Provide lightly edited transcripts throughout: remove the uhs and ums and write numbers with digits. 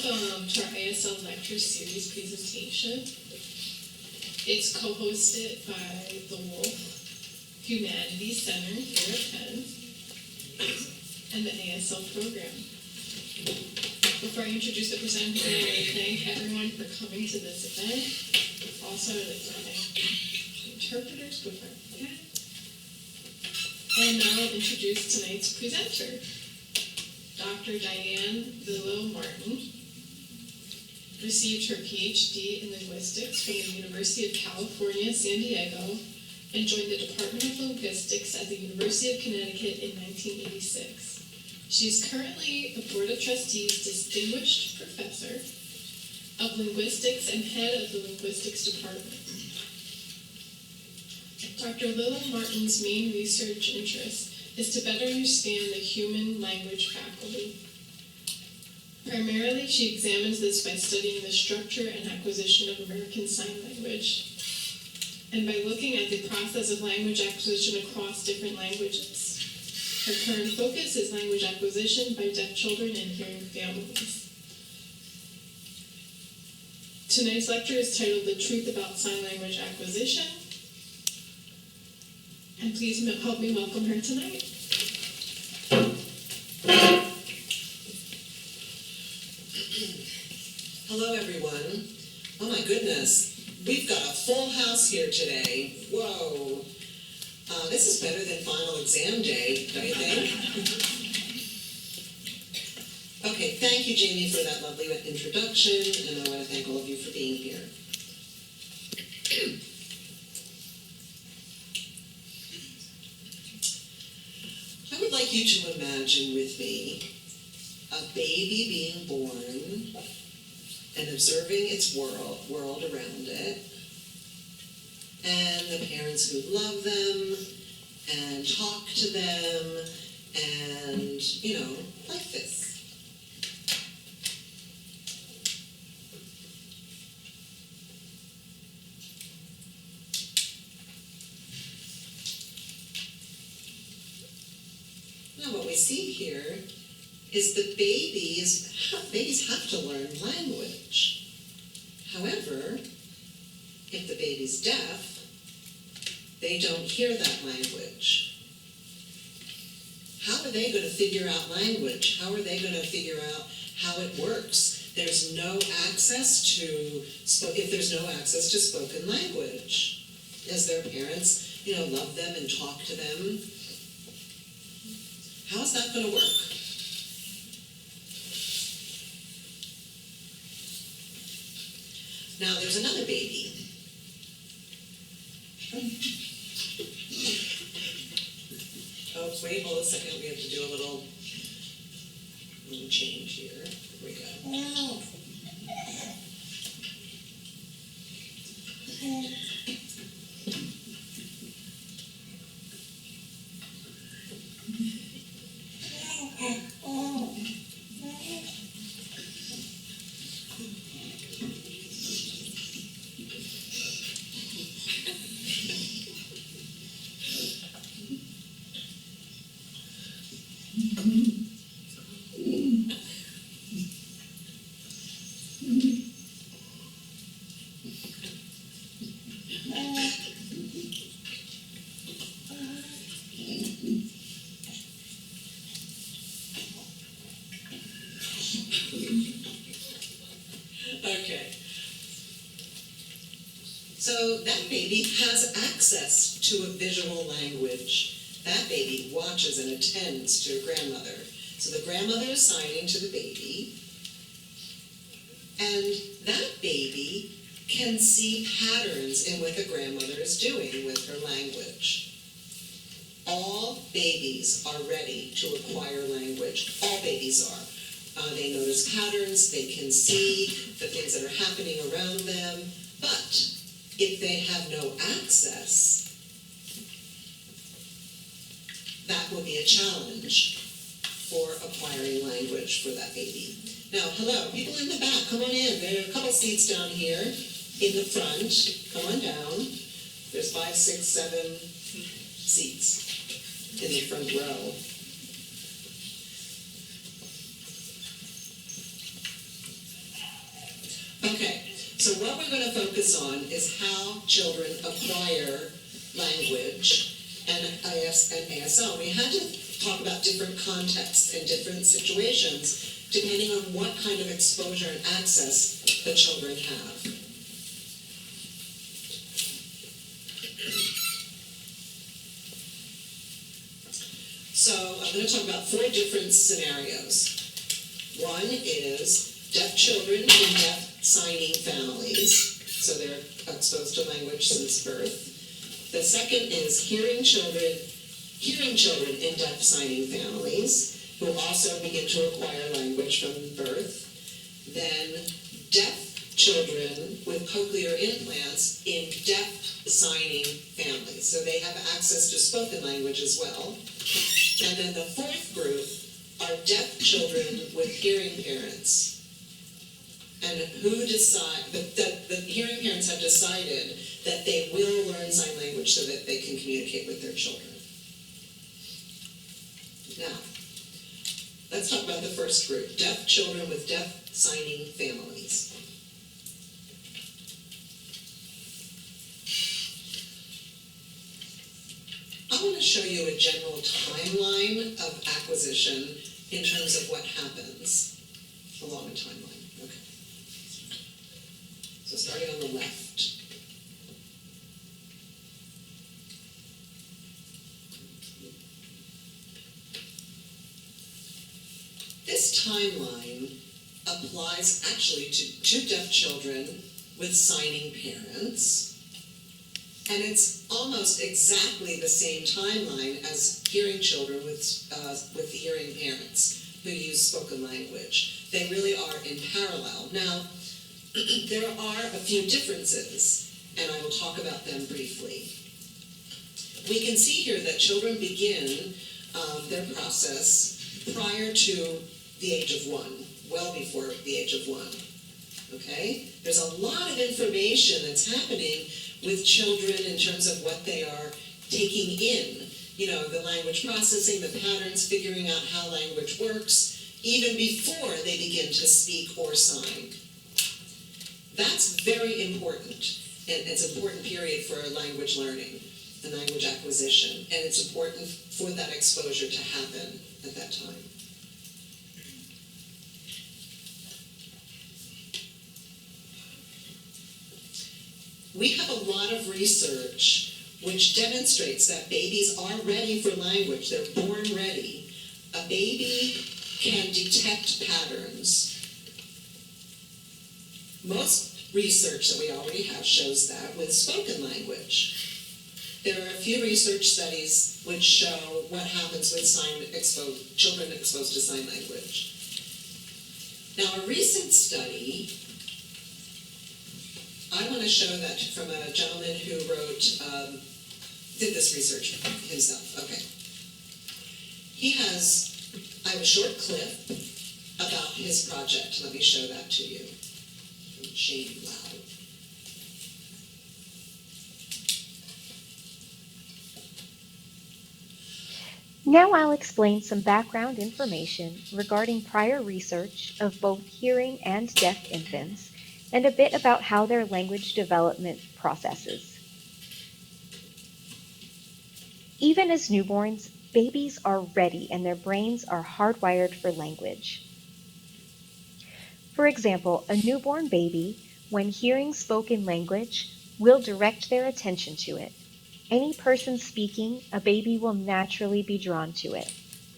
to our ISL lecture series presentation. It's co-hosted by the Wolf Humanities Center here at Penn and the ASL program. Before I introduce the presenter, I would like to thank everyone for coming to this event. Also, I'd like to thank interpreters before I forget. And now I'll introduce tonight's presenter, Dr. Diane Lillo Martin. Received her PhD in linguistics from the University of California, San Diego, and joined the Department of Linguistics at the University of Connecticut in 1986. She's currently the Board of Trustees Distinguished Professor of Linguistics and Head of the Linguistics Department. Dr. Lillo Martin's main research interest is to better understand the human language faculty. Primarily, she examines this by studying the structure and acquisition of American Sign Language, and by looking at the process of language acquisition across different languages. Her current focus is language acquisition by deaf children and hearing families. Tonight's lecture is titled The Truth About Sign Language Acquisition. And please help me welcome her tonight. Hello, everyone. Oh my goodness, we've got a full house here today. Whoa. This is better than final exam day, don't you think? Okay, thank you, Jamie, for that lovely introduction, and I want to thank all of you for being here. I would like you to imagine with me a baby being born and observing its world around it, and the parents who love them and talk to them, and, like this. Now what we see here is that babies have to learn language. However, if the baby's deaf, they don't hear that language. How are they going to figure out language? How are they going to figure out how it works? There's no access to, if there's no access to spoken language. As their parents, love them and talk to them, how is that going to work? Now there's another baby. Oh, wait, hold a second. We have to do a little change here. Here we go. Okay. So that baby has access to a visual language. That baby watches and attends to her grandmother. So the grandmother is signing to the baby, and that baby can see patterns in what the grandmother is doing with her language. All babies are ready to acquire language. All babies are. They notice patterns, they can see the things that are happening around them, but if they have no access, that will be a challenge for acquiring language for that baby. Now, hello, people in the back, come on in. There are a couple seats down here in the front. Come on down. There's 5, 6, 7 seats in the front row. So what we're going to focus on is how children acquire language and ASL. We had to talk about different contexts and different situations depending on what kind of exposure and access the children have. So I'm going to talk about 4 different scenarios. One is deaf children in deaf signing families, so they're exposed to language since birth. The second is hearing children in deaf signing families who also begin to acquire language from birth. Then deaf children with cochlear implants in deaf signing families, so they have access to spoken language as well. And then the 4th group are deaf children with hearing parents. And who decide, the hearing parents have decided that they will learn sign language so that they can communicate with their children. Now, let's talk about the first group, deaf children with deaf signing families. I want to show you a general timeline of acquisition in terms of what happens along a timeline. Okay. So starting on the left. This timeline applies actually to deaf children with signing parents. And it's almost exactly the same timeline as hearing children with hearing parents who use spoken language. They really are in parallel. Now, there are a few differences, and I will talk about them briefly. We can see here that children begin their process prior to the age of 1, well before the age of 1. Okay? There's a lot of information that's happening with children in terms of what they are taking in. You know, the language processing, the patterns, figuring out how language works, even before they begin to speak or sign. That's very important, and it's an important period for language learning and language acquisition, and it's important for that exposure to happen at that time. We have a lot of research which demonstrates that babies are ready for language. They're born ready. A baby can detect patterns. Most research that we already have shows that with spoken language. There are a few research studies which show what happens with children exposed to sign language. Now, a recent study, I want to show that from a gentleman who did this research himself. Okay. I have a short clip about his project. Let me show that to you. From Shane Loud. Now I'll explain some background information regarding prior research of both hearing and deaf infants, and a bit about how their language development processes. Even as newborns, babies are ready and their brains are hardwired for language. For example, a newborn baby, when hearing spoken language, will direct their attention to it. Any person speaking, a baby will naturally be drawn to it.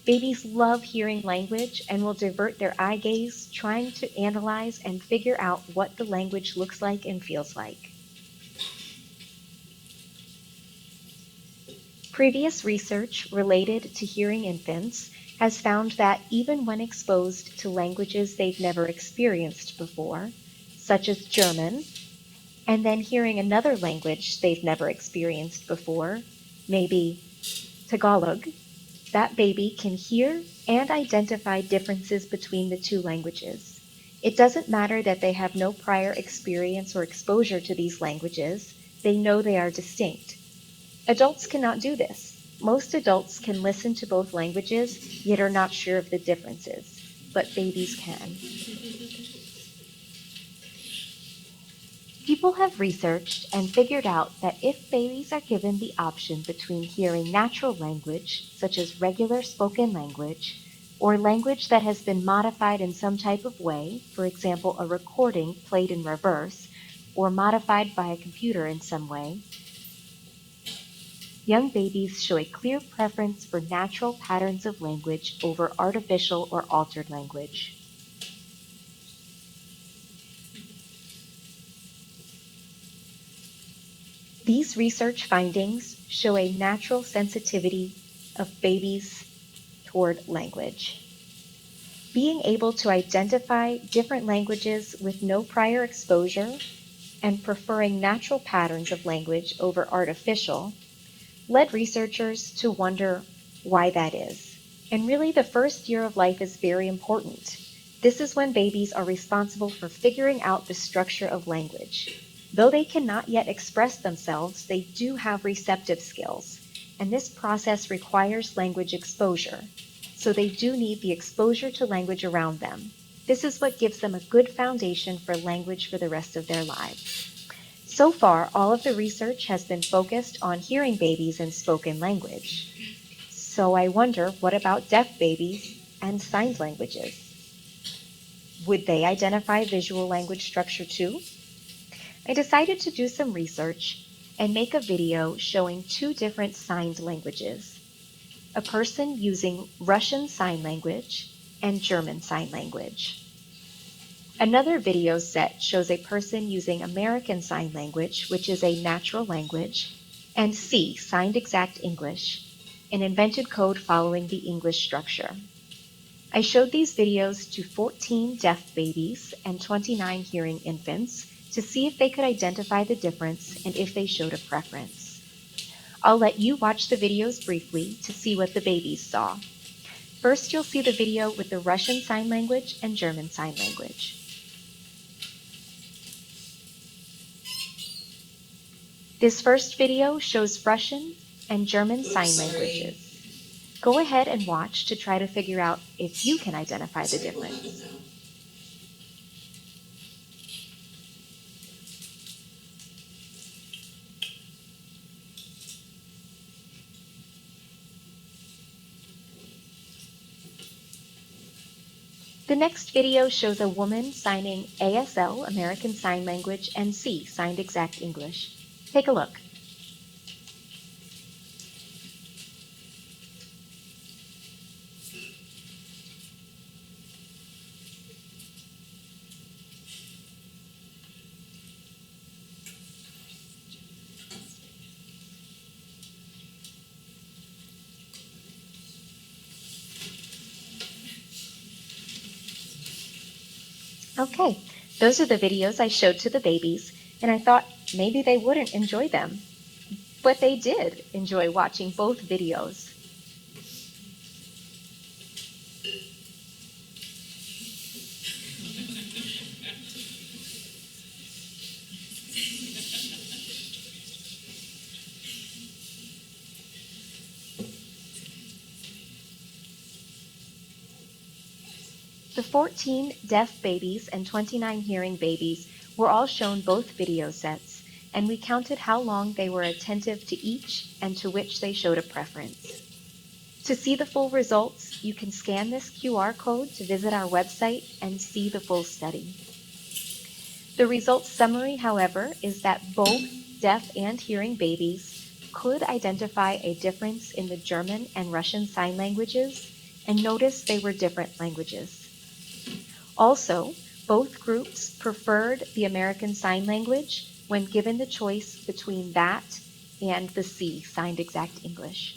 Babies love hearing language and will divert their eye gaze, trying to analyze and figure out what the language looks like and feels like. Previous research related to hearing infants has found that even when exposed to languages they've never experienced before, such as German, and then hearing another language they've never experienced before, maybe Tagalog, that baby can hear and identify differences between the two languages. It doesn't matter that they have no prior experience or exposure to these languages, they know they are distinct. Adults cannot do this. Most adults can listen to both languages, yet are not sure of the differences, but babies can. People have researched and figured out that if babies are given the option between hearing natural language, such as regular spoken language, or language that has been modified in some type of way, for example, a recording played in reverse, or modified by a computer in some way, young babies show a clear preference for natural patterns of language over artificial or altered language. These research findings show a natural sensitivity of babies toward language. Being able to identify different languages with no prior exposure and preferring natural patterns of language over artificial led researchers to wonder why that is. And really, the first year of life is very important. This is when babies are responsible for figuring out the structure of language. Though they cannot yet express themselves, they do have receptive skills, and this process requires language exposure. So they do need the exposure to language around them. This is what gives them a good foundation for language for the rest of their lives. So far, all of the research has been focused on hearing babies and spoken language. So I wonder, what about deaf babies and signed languages? Would they identify visual language structure too? I decided to do some research and make a video showing two different signed languages. A person using Russian Sign Language and German Sign Language. Another video set shows a person using American Sign Language, which is a natural language, and C, Signed Exact English, an invented code following the English structure. I showed these videos to 14 deaf babies and 29 hearing infants to see if they could identify the difference and if they showed a preference. I'll let you watch the videos briefly to see what the babies saw. First, you'll see the video with the Russian Sign Language and German Sign Language. This first video shows Russian and German sign languages. Go ahead and watch to try to figure out if you can identify the difference. The next video shows a woman signing ASL, American Sign Language, and C, Signed Exact English. Take a look. Okay, those are the videos I showed to the babies, and I thought maybe they wouldn't enjoy them. But they did enjoy watching both videos. The 14 deaf babies and 29 hearing babies were all shown both video sets, and we counted how long they were attentive to each and to which they showed a preference. To see the full results, you can scan this QR code to visit our website and see the full study. The results summary, however, is that both deaf and hearing babies could identify a difference in the German and Russian sign languages and notice they were different languages. Also, both groups preferred the American Sign Language when given the choice between that and the C, Signed Exact English.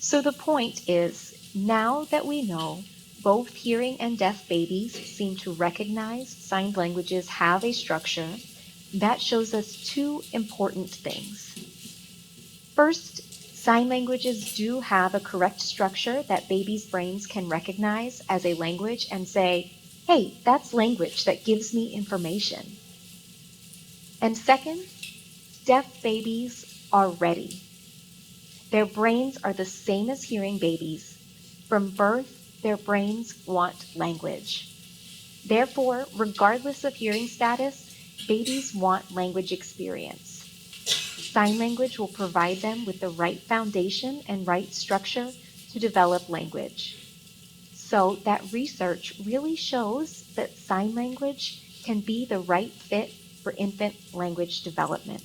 So the point is, now that we know both hearing and deaf babies seem to recognize signed languages have a structure, that shows us two important things. First, sign languages do have a correct structure that babies' brains can recognize as a language and say, hey, that's language that gives me information. And second, deaf babies are ready. Their brains are the same as hearing babies. From birth, their brains want language. Therefore, regardless of hearing status, babies want language experience. Sign language will provide them with the right foundation and right structure to develop language. So that research really shows that sign language can be the right fit for infant language development.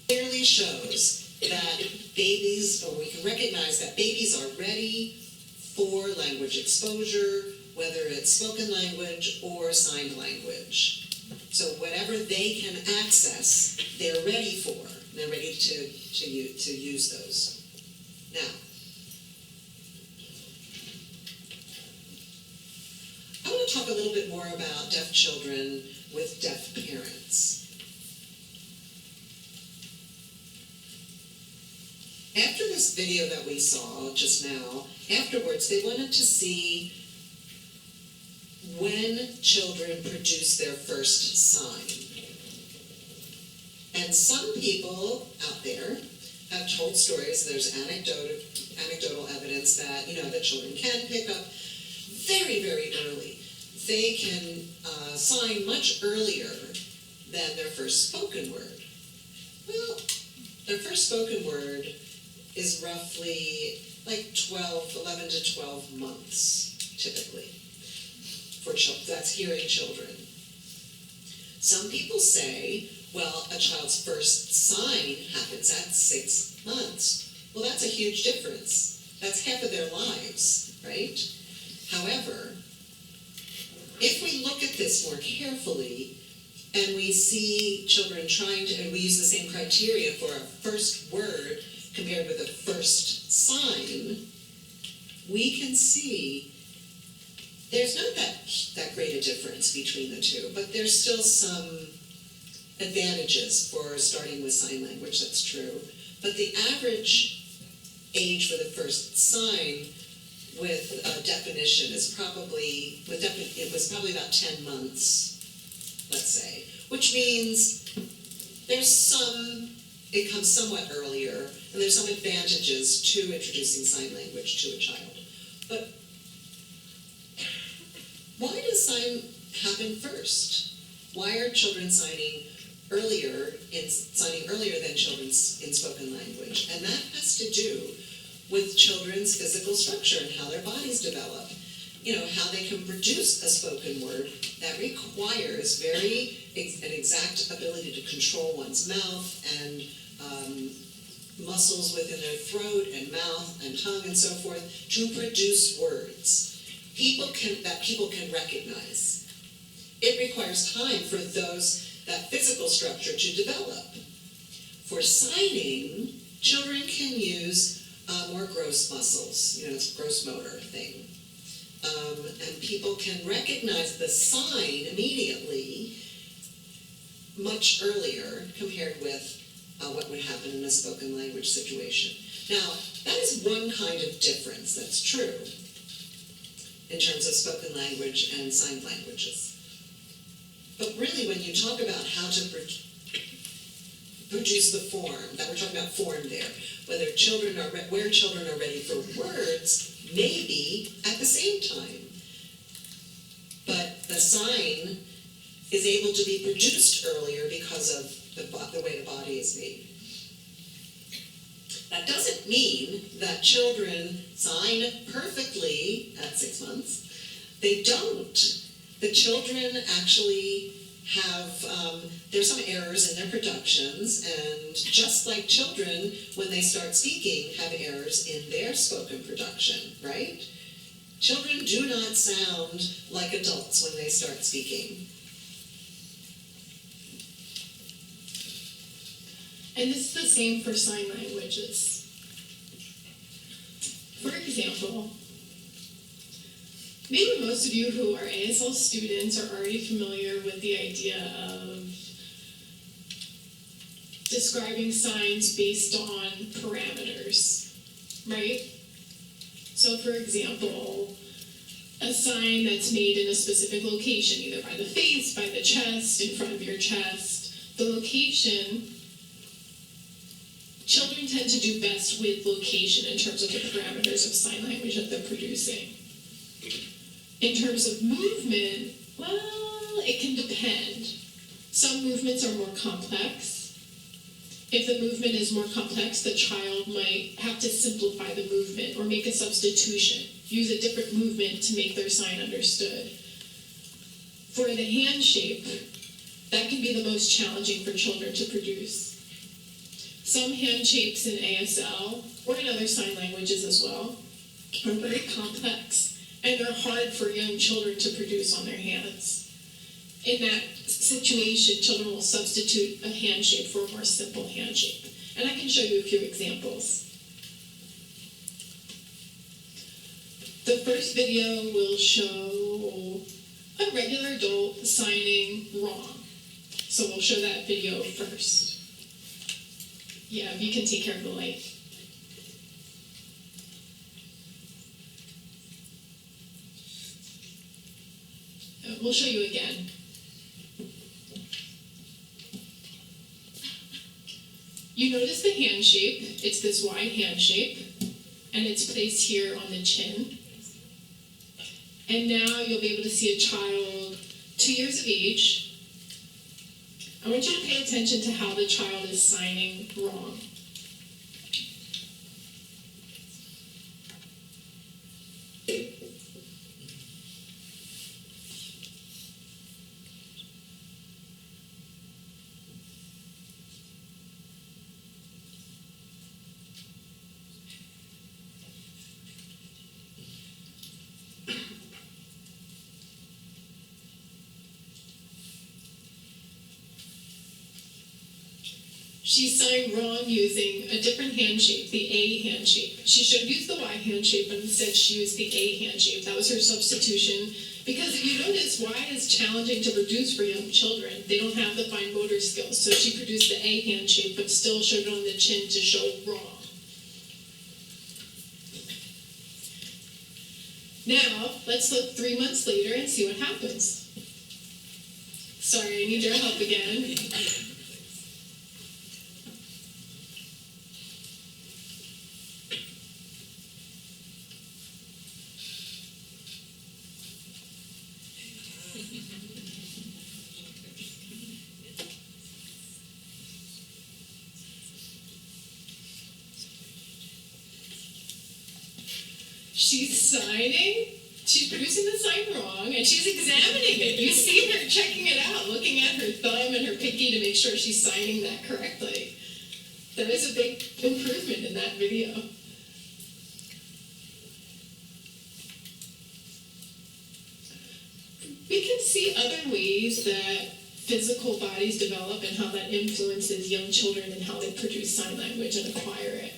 Clearly shows that babies, or we can recognize that babies are ready for language exposure, whether it's spoken language or signed language. So whatever they can access, they're ready for. They're ready to use those. Now, I want to talk a little bit more about deaf children with deaf parents. After this video that we saw just now, afterwards they wanted to see when children produce their first sign. And some people out there have told stories, there's anecdotal evidence that, that children can pick up very, very early. They can sign much earlier than their first spoken word. Well, their first spoken word is roughly like 11 to 12 months, typically, for children. That's hearing children. Some people say, well, a child's first sign happens at 6 months. Well, that's a huge difference. That's half of their lives, right? However, if we look at this more carefully, and we see children and we use the same criteria for a first word compared with a first sign, we can see there's not that great a difference between the two, but there's still some advantages for starting with sign language, that's true. But the average age for the first sign with definition is it was probably about 10 months, let's say, which means it comes somewhat earlier, and there's some advantages to introducing sign language to a child. But why does sign happen first? Why are children signing earlier than children in spoken language? And that has to do with children's physical structure and how their bodies develop. How they can produce a spoken word that requires an exact ability to control one's mouth and muscles within their throat and mouth and tongue and so forth to produce words that people can recognize. It requires time for that physical structure to develop. For signing, children can use more gross muscles. It's a gross motor thing. And people can recognize the sign immediately much earlier compared with what would happen in a spoken language situation. Now, that is one kind of difference that's true in terms of spoken language and sign languages. But really, when you talk about how to produce the form, that we're talking about form there, where children are ready for words, maybe at the same time. But the sign is able to be produced earlier because of the way the body is made. That doesn't mean that children sign perfectly at 6 months. They don't. The children actually there's some errors in their productions, and just like children, when they start speaking, have errors in their spoken production, right? Children do not sound like adults when they start speaking. And this is the same for sign languages. For example, maybe most of you who are ASL students are already familiar with the idea of describing signs based on parameters, right? So for example, a sign that's made in a specific location, either by the face, by the chest, in front of your chest, the location, children tend to do best with location in terms of the parameters of sign language that they're producing. In terms of movement, well, it can depend. Some movements are more complex. If the movement is more complex, the child might have to simplify the movement or make a substitution, use a different movement to make their sign understood. For the hand shape, that can be the most challenging for children to produce. Some hand shapes in ASL, or in other sign languages as well, are very complex, and they're hard for young children to produce on their hands. In that situation, children will substitute a hand shape for a more simple hand shape. And I can show you a few examples. The first video will show a regular adult signing wrong. So we'll show that video first. Yeah, if you can take care of the light. We'll show you again. You notice the hand shape. It's this wide hand shape, and it's placed here on the chin. And now you'll be able to see a child 2 years of age. I want you to pay attention to how the child is signing wrong. She signed wrong using a different hand shape, the A hand shape. She should have used the Y hand shape, but instead she used the A hand shape. That was her substitution. Because if you notice, Y is challenging to produce for young children. They don't have the fine motor skills. So she produced the A hand shape, but still showed it on the chin to show wrong. Now, let's look 3 months later and see what happens. Sorry, I need your help again. She's signing, she's producing the sign wrong, and she's examining it. You see her checking it out, looking at her thumb and her pinky to make sure she's signing that correctly. There is a big improvement in that video. We can see other ways that physical bodies develop and how that influences young children and how they produce sign language and acquire it.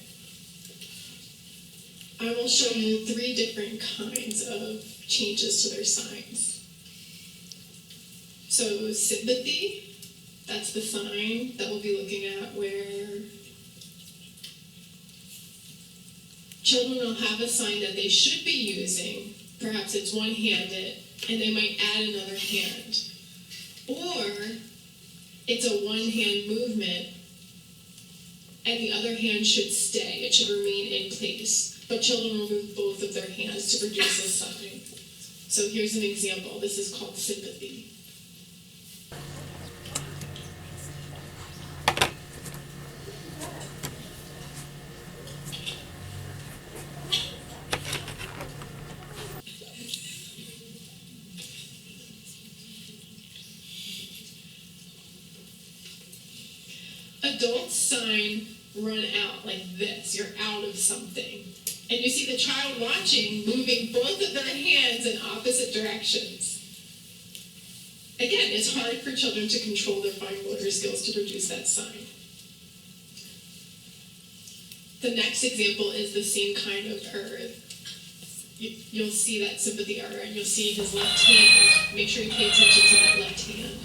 I will show you 3 different kinds of changes to their signs. So sympathy, that's the sign that we'll be looking at where children will have a sign that they should be using, perhaps it's one-handed, and they might add another hand. Or it's a one-hand movement and the other hand should stay, it should remain in place. But children will move both of their hands to produce a sign. So here's an example. This is called sympathy. Adults sign run out like this. You're out of something. And you see the child watching, moving both of their hands in opposite directions. Again, it's hard for children to control their fine motor skills to produce that sign. The next example is the same kind of error. You'll see that sympathy error, and you'll see his left hand. Make sure you pay attention to that left hand.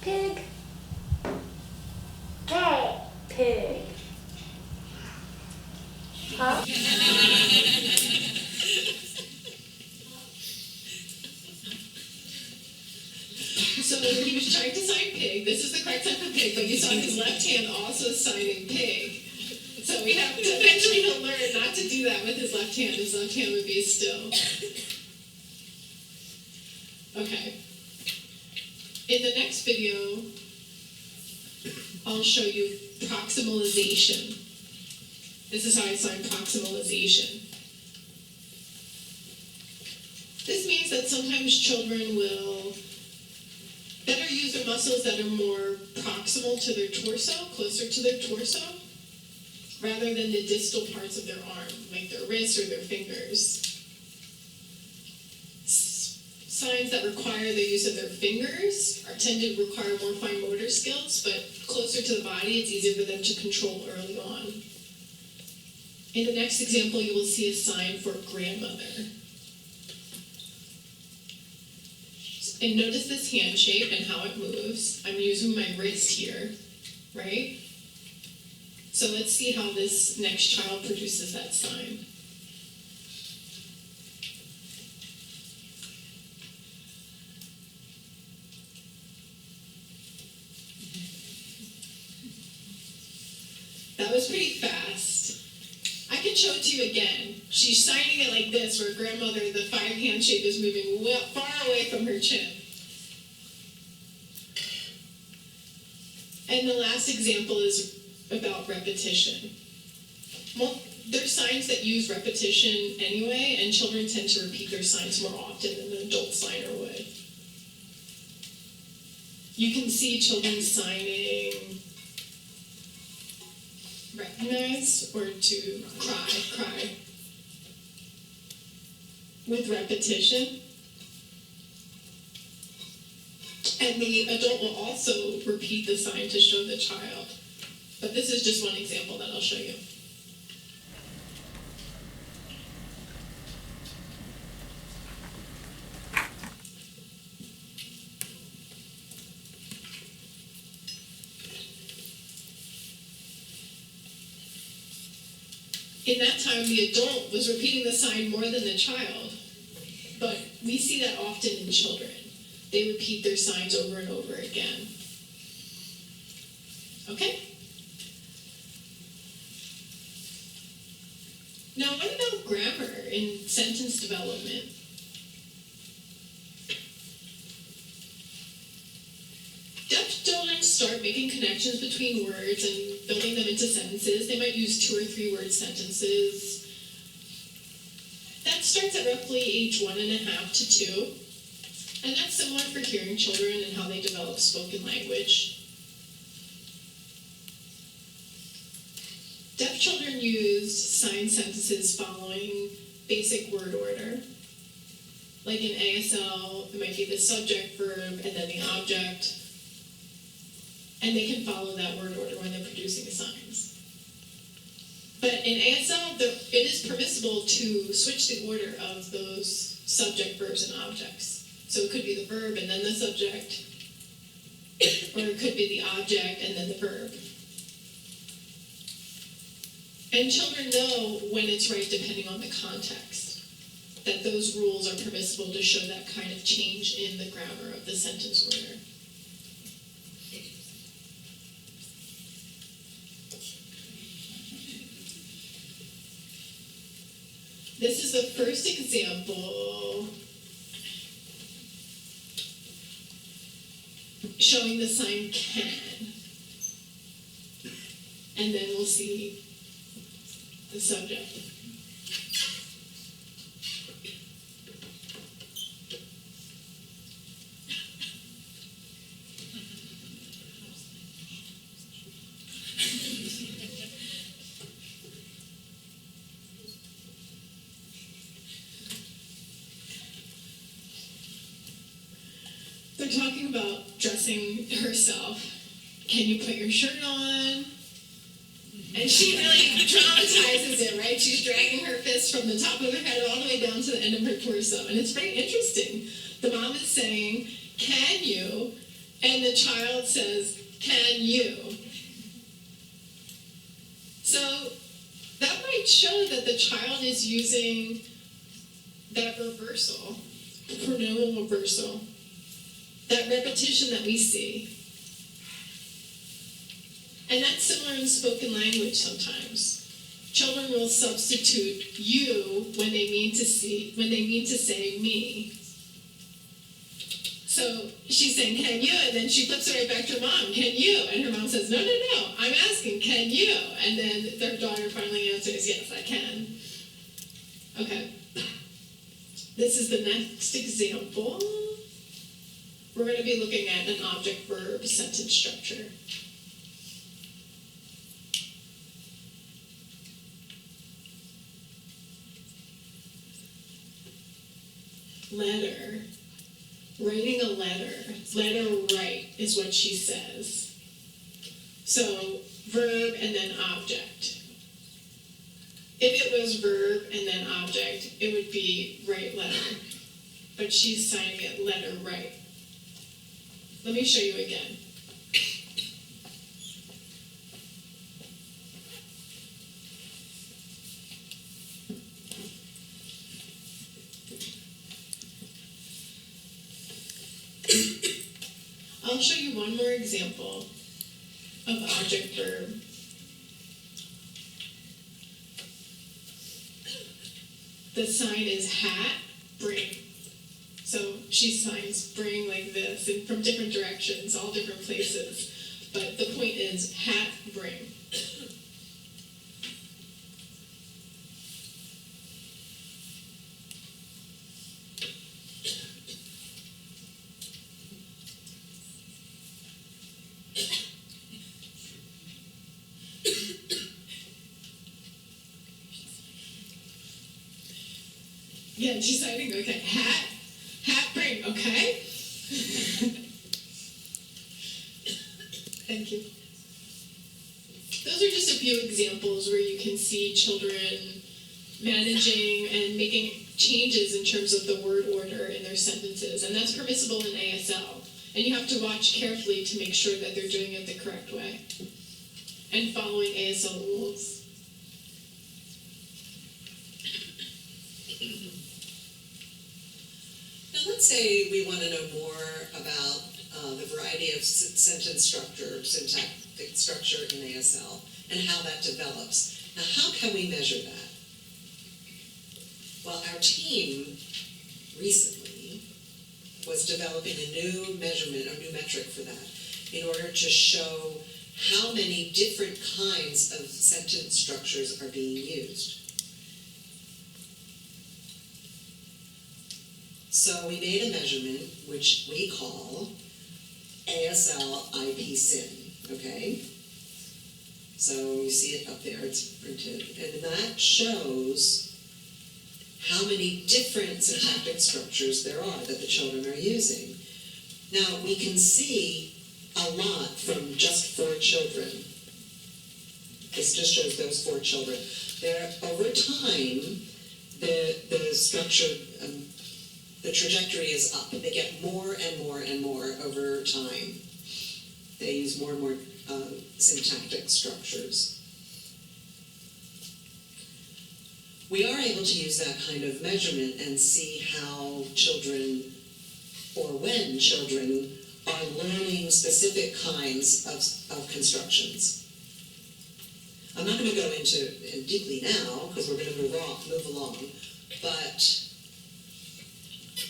Pig. Pig. Huh? So he was trying to sign pig. This is the correct sign for pig, but you saw his left hand also signing pig. So So we have to eventually he'll learn not to do that with his left hand. His left hand would be still. Okay. In the next video, I'll show you proximalization. This is how I sign proximalization. This means that sometimes children will better use their muscles that are more proximal to their torso, closer to their torso, rather than the distal parts of their arm, like their wrists or their fingers. Signs that require the use of their fingers tend to require more fine motor skills, but closer to the body, it's easier for them to control early on. In the next example, you will see a sign for grandmother. And notice this hand shape and how it moves. I'm using my wrist here, right? So let's see how this next child produces that sign. That was pretty fast. I can show it to you again. She's signing it like this, where grandmother, the 5-hand shape is moving far away from her chin. And the last example is about repetition. Well, there's signs that use repetition anyway, and children tend to repeat their signs more often than an adult signer would. You can see children signing recognize or to cry with repetition. And the adult will also repeat the sign to show the child. But this is just one example that I'll show you. In that time, the adult was repeating the sign more than the child. But we see that often in children. They repeat their signs over and over again. Okay? Now, what about grammar in sentence development? Deaf children start making connections between words and building them into sentences. They might use 2 or 3 word sentences. That starts at roughly age 1.5 to 2. And that's similar for hearing children and how they develop spoken language. Deaf children use signed sentences following basic word order. Like in ASL, it might be the subject, verb, and then the object. And they can follow that word order when they're producing the signs. But in ASL, it is permissible to switch the order of those subject, verbs, and objects. So it could be the verb and then the subject, or it could be the object and then the verb. And children know when it's right depending on the context, that those rules are permissible to show that kind of change in the grammar of the sentence order. This is the first example showing the sign can. And then we'll see the subject. They're talking about dressing herself. Can you put your shirt on? And she really dramatizes it, right? She's dragging her fist from the top of her head all the way down to the end of her torso. And it's very interesting. The mom is saying, can you? And the child says, can you? So that might show that the child is using that reversal, pronominal reversal, that repetition that we see. And that's similar in spoken language sometimes. Children will substitute you when they mean to say me. So she's saying, can you? And then she flips it right back to her mom, can you? And her mom says, no, I'm asking, can you? And then their daughter finally answers, yes, I can. Okay. This is the next example. We're going to be looking at an object-verb sentence structure. Letter. Writing a letter. Letter write is what she says. So verb and then object. If it was verb and then object, it would be write letter. But she's signing it letter write. Let me show you again. I'll show you one more example of object verb. The sign is hat, bring. So she signs bring like this, and from different directions, all different places. But the point is hat, bring. Yeah, she's signing, okay, hat, bring, okay? Thank you. Those are just a few examples where you can see children managing and making changes in terms of the word order in their sentences, and that's permissible in ASL. And you have to watch carefully to make sure that they're doing it the correct way and following ASL rules. Now let's say we want to know more about the variety of sentence structure, syntactic structure in ASL, and how that develops. Now how can we measure that? Well, our team recently was developing a new measurement, a new metric for that, in order to show how many different kinds of sentence structures are being used. So we made a measurement, which we call ASL IPSIN, okay? So you see it up there, it's printed, and that shows how many different syntactic structures there are that the children are using. Now, we can see a lot from just 4 children. This just shows those 4 children. Over time, the structure, the trajectory is up. They get more and more and more over time. They use more and more syntactic structures. We are able to use that kind of measurement and see how children, or when children, are learning specific kinds of constructions. I'm not going to go into it deeply now, because we're going to move along, but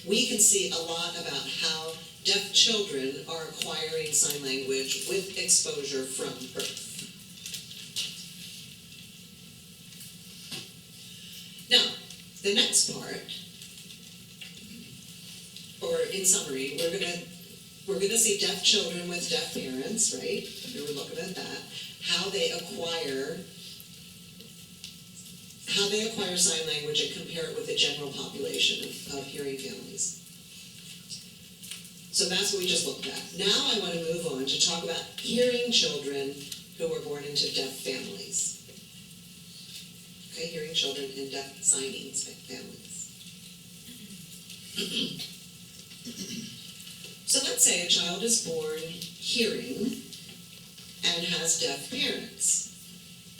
we can see a lot about how deaf children are acquiring sign language with exposure from birth. Now, the next part, or in summary, we're gonna see deaf children with deaf parents, right? We were looking at that. How they acquire sign language and compare it with the general population of hearing families. So that's what we just looked at. Now I want to move on to talk about hearing children who were born into deaf families. Okay, hearing children in deaf signing families. So let's say a child is born hearing and has deaf parents.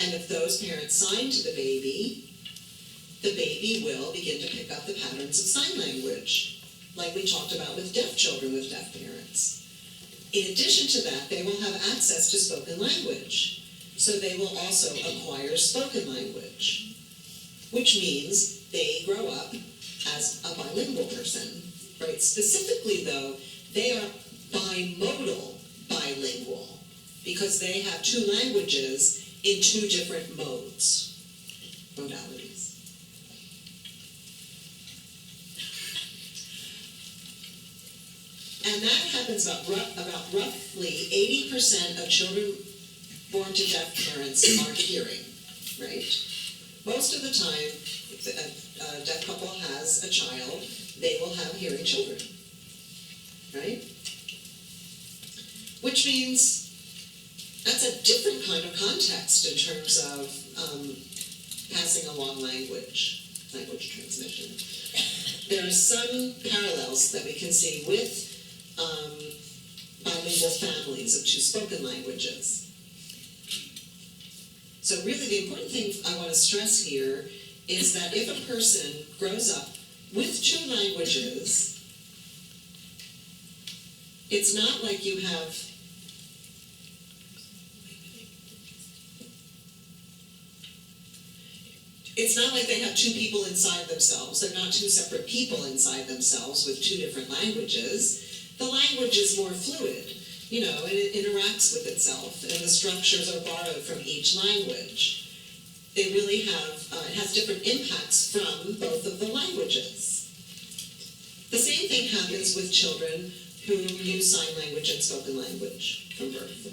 And if those parents sign to the baby will begin to pick up the patterns of sign language, like we talked about with deaf children with deaf parents. In addition to that, they will have access to spoken language. so they will also acquire spoken language, which means they grow up as a bilingual person, right? Specifically though, they are bimodal bilingual because they have two languages in two different modalities. And that happens about roughly 80% of children born to deaf parents are hearing, right? Most of the time, if a deaf couple has a child, they will have hearing children, right? Which means that's a different kind of context in terms of passing along language transmission. There are some parallels that we can see with bilingual families of two spoken languages. So really the important thing I want to stress here is that if a person grows up with two languages, it's not like you have it's not like they have two people inside themselves. They're not two separate people inside themselves with two different languages. The language is more fluid, and it interacts with itself, and the structures are borrowed from each language. They really it has different impacts from both of the languages. The same thing happens with children who use sign language and spoken language from birth.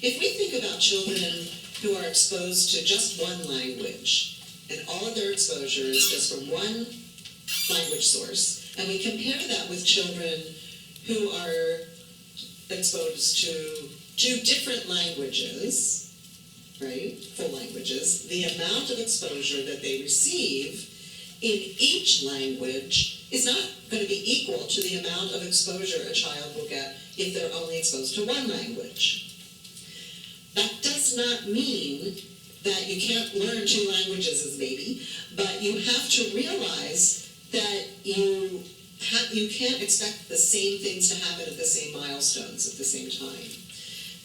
If we think about children who are exposed to just one language, and all of their exposure is just from one language source, and we compare that with children who are exposed to two different languages, right, full languages, the amount of exposure that they receive in each language is not going to be equal to the amount of exposure a child will get if they're only exposed to one language. That does not mean that you can't learn two languages as a baby, but you have to realize that you can't expect the same things to happen at the same milestones at the same time.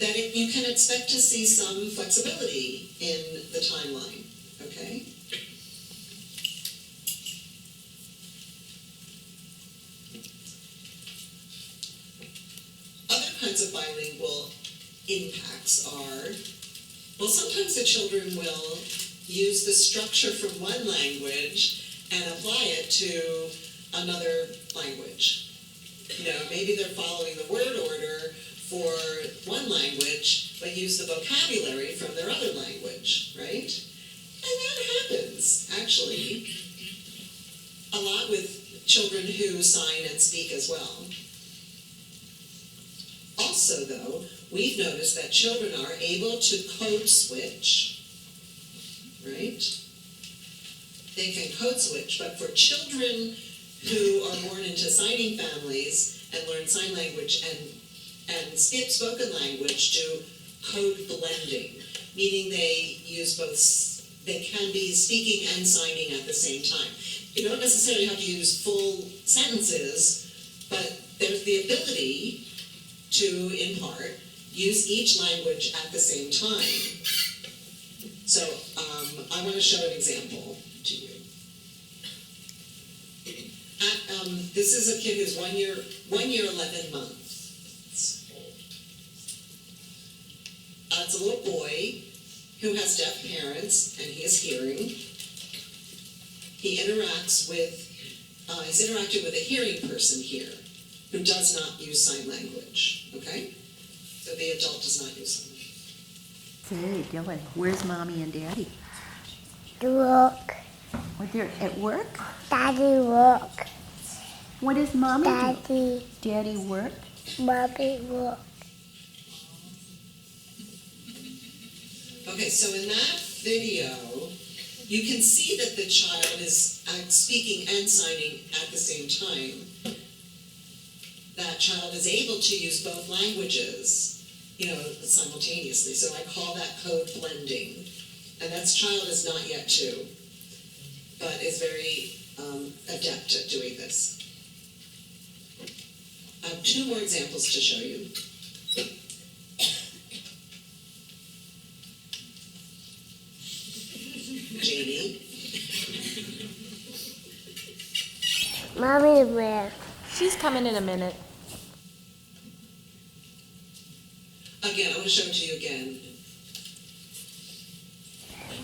That you can expect to see some flexibility in the timeline, okay? Other kinds of bilingual impacts are, well, sometimes the children will use the structure from one language and apply it to another language. Maybe they're following the word order for one language, but use the vocabulary from their other language, right? And that happens, actually, a lot with children who sign and speak as well. Also, though, we've noticed that children are able to code switch, right? They can code switch, but for children who are born into signing families and learn sign language and skip spoken language do code blending, meaning they use both, they can be speaking and signing at the same time. You don't necessarily have to use full sentences, but there's the ability to, in part, use each language at the same time. So I want to show an example to you. This is a kid who's 1 year 11 months old. It's a little boy who has deaf parents and he is hearing. He interacts with, he's interacting with a hearing person here who does not use sign language, okay? So the adult does not use sign language. So what are you doing? Where's mommy and daddy? Work. What, they're at work? Daddy work. What does mommy do? Daddy. Daddy work? Mommy work. Okay, so in that video, you can see that the child is speaking and signing at the same time. That child is able to use both languages, simultaneously. So I call that code blending. And that child is not yet 2, but is very adept at doing this. I have two more examples to show you. Jamie. Mommy, where? She's coming in a minute. Again, I want to show it to you again.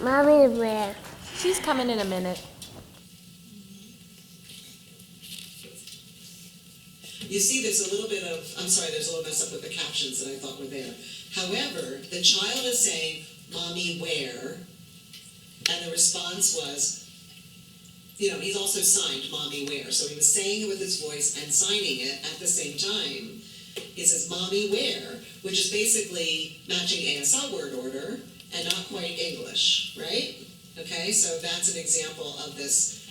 Mommy, where? She's coming in a minute. You see there's a little bit of, I'm sorry, there's a little mess up with the captions that I thought were there. However, the child is saying, Mommy, where? And the response was, he's also signed Mommy, where? So he was saying it with his voice and signing it at the same time. He says, Mommy, where? Which is basically matching ASL word order and not quite English, right? Okay, so that's an example of this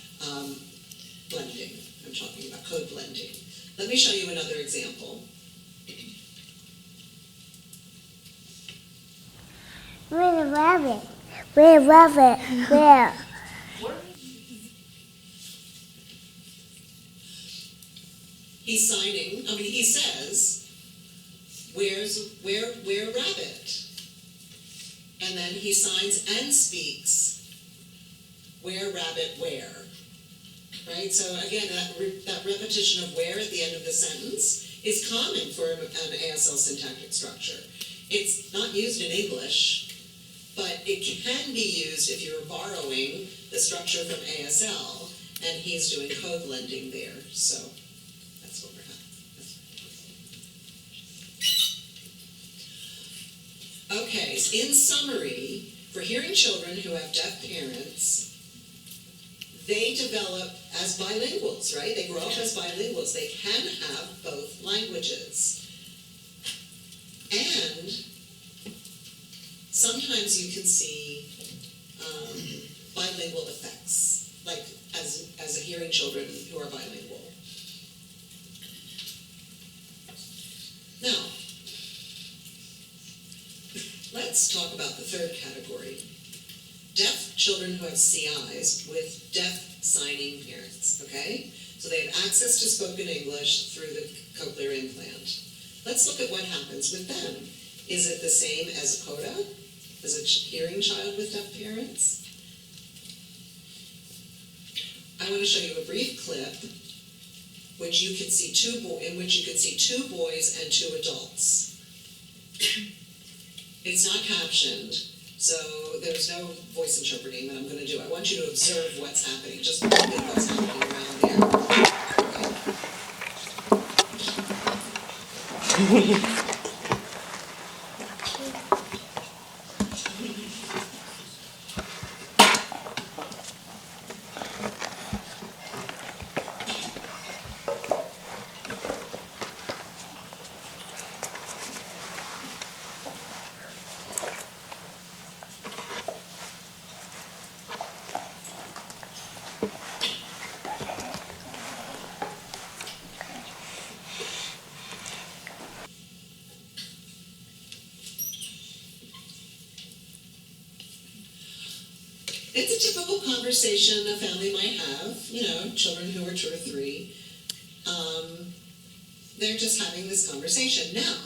blending. I'm talking about code blending. Let me show you another example. Where's the rabbit? Where's rabbit? Where? He's signing, he says, where rabbit? And then he signs and speaks, where rabbit where? Right, so again, that repetition of where at the end of the sentence is common for an ASL syntactic structure. It's not used in English, but it can be used if you're borrowing the structure from ASL, and he's doing code blending there, so that's what we're having. Okay, so in summary, for hearing children who have deaf parents, they develop as bilinguals, right? They grow up as bilinguals. They can have both languages. And sometimes you can see bilingual effects, like as a hearing children who are bilingual. Now, let's talk about the third category. Deaf children who have CIs with deaf signing parents, okay? So they have access to spoken English through the cochlear implant. Let's look at what happens with them. Is it the same as CODA, as a hearing child with deaf parents? I want to show you a brief clip which you can see in which you can see two boys and two adults. It's not captioned, so there's no voice interpreting that I'm going to do. I want you to observe what's happening, just look at what's happening around there. It's a typical conversation a family might have, children who are 2 or 3. They're just having this conversation. Now,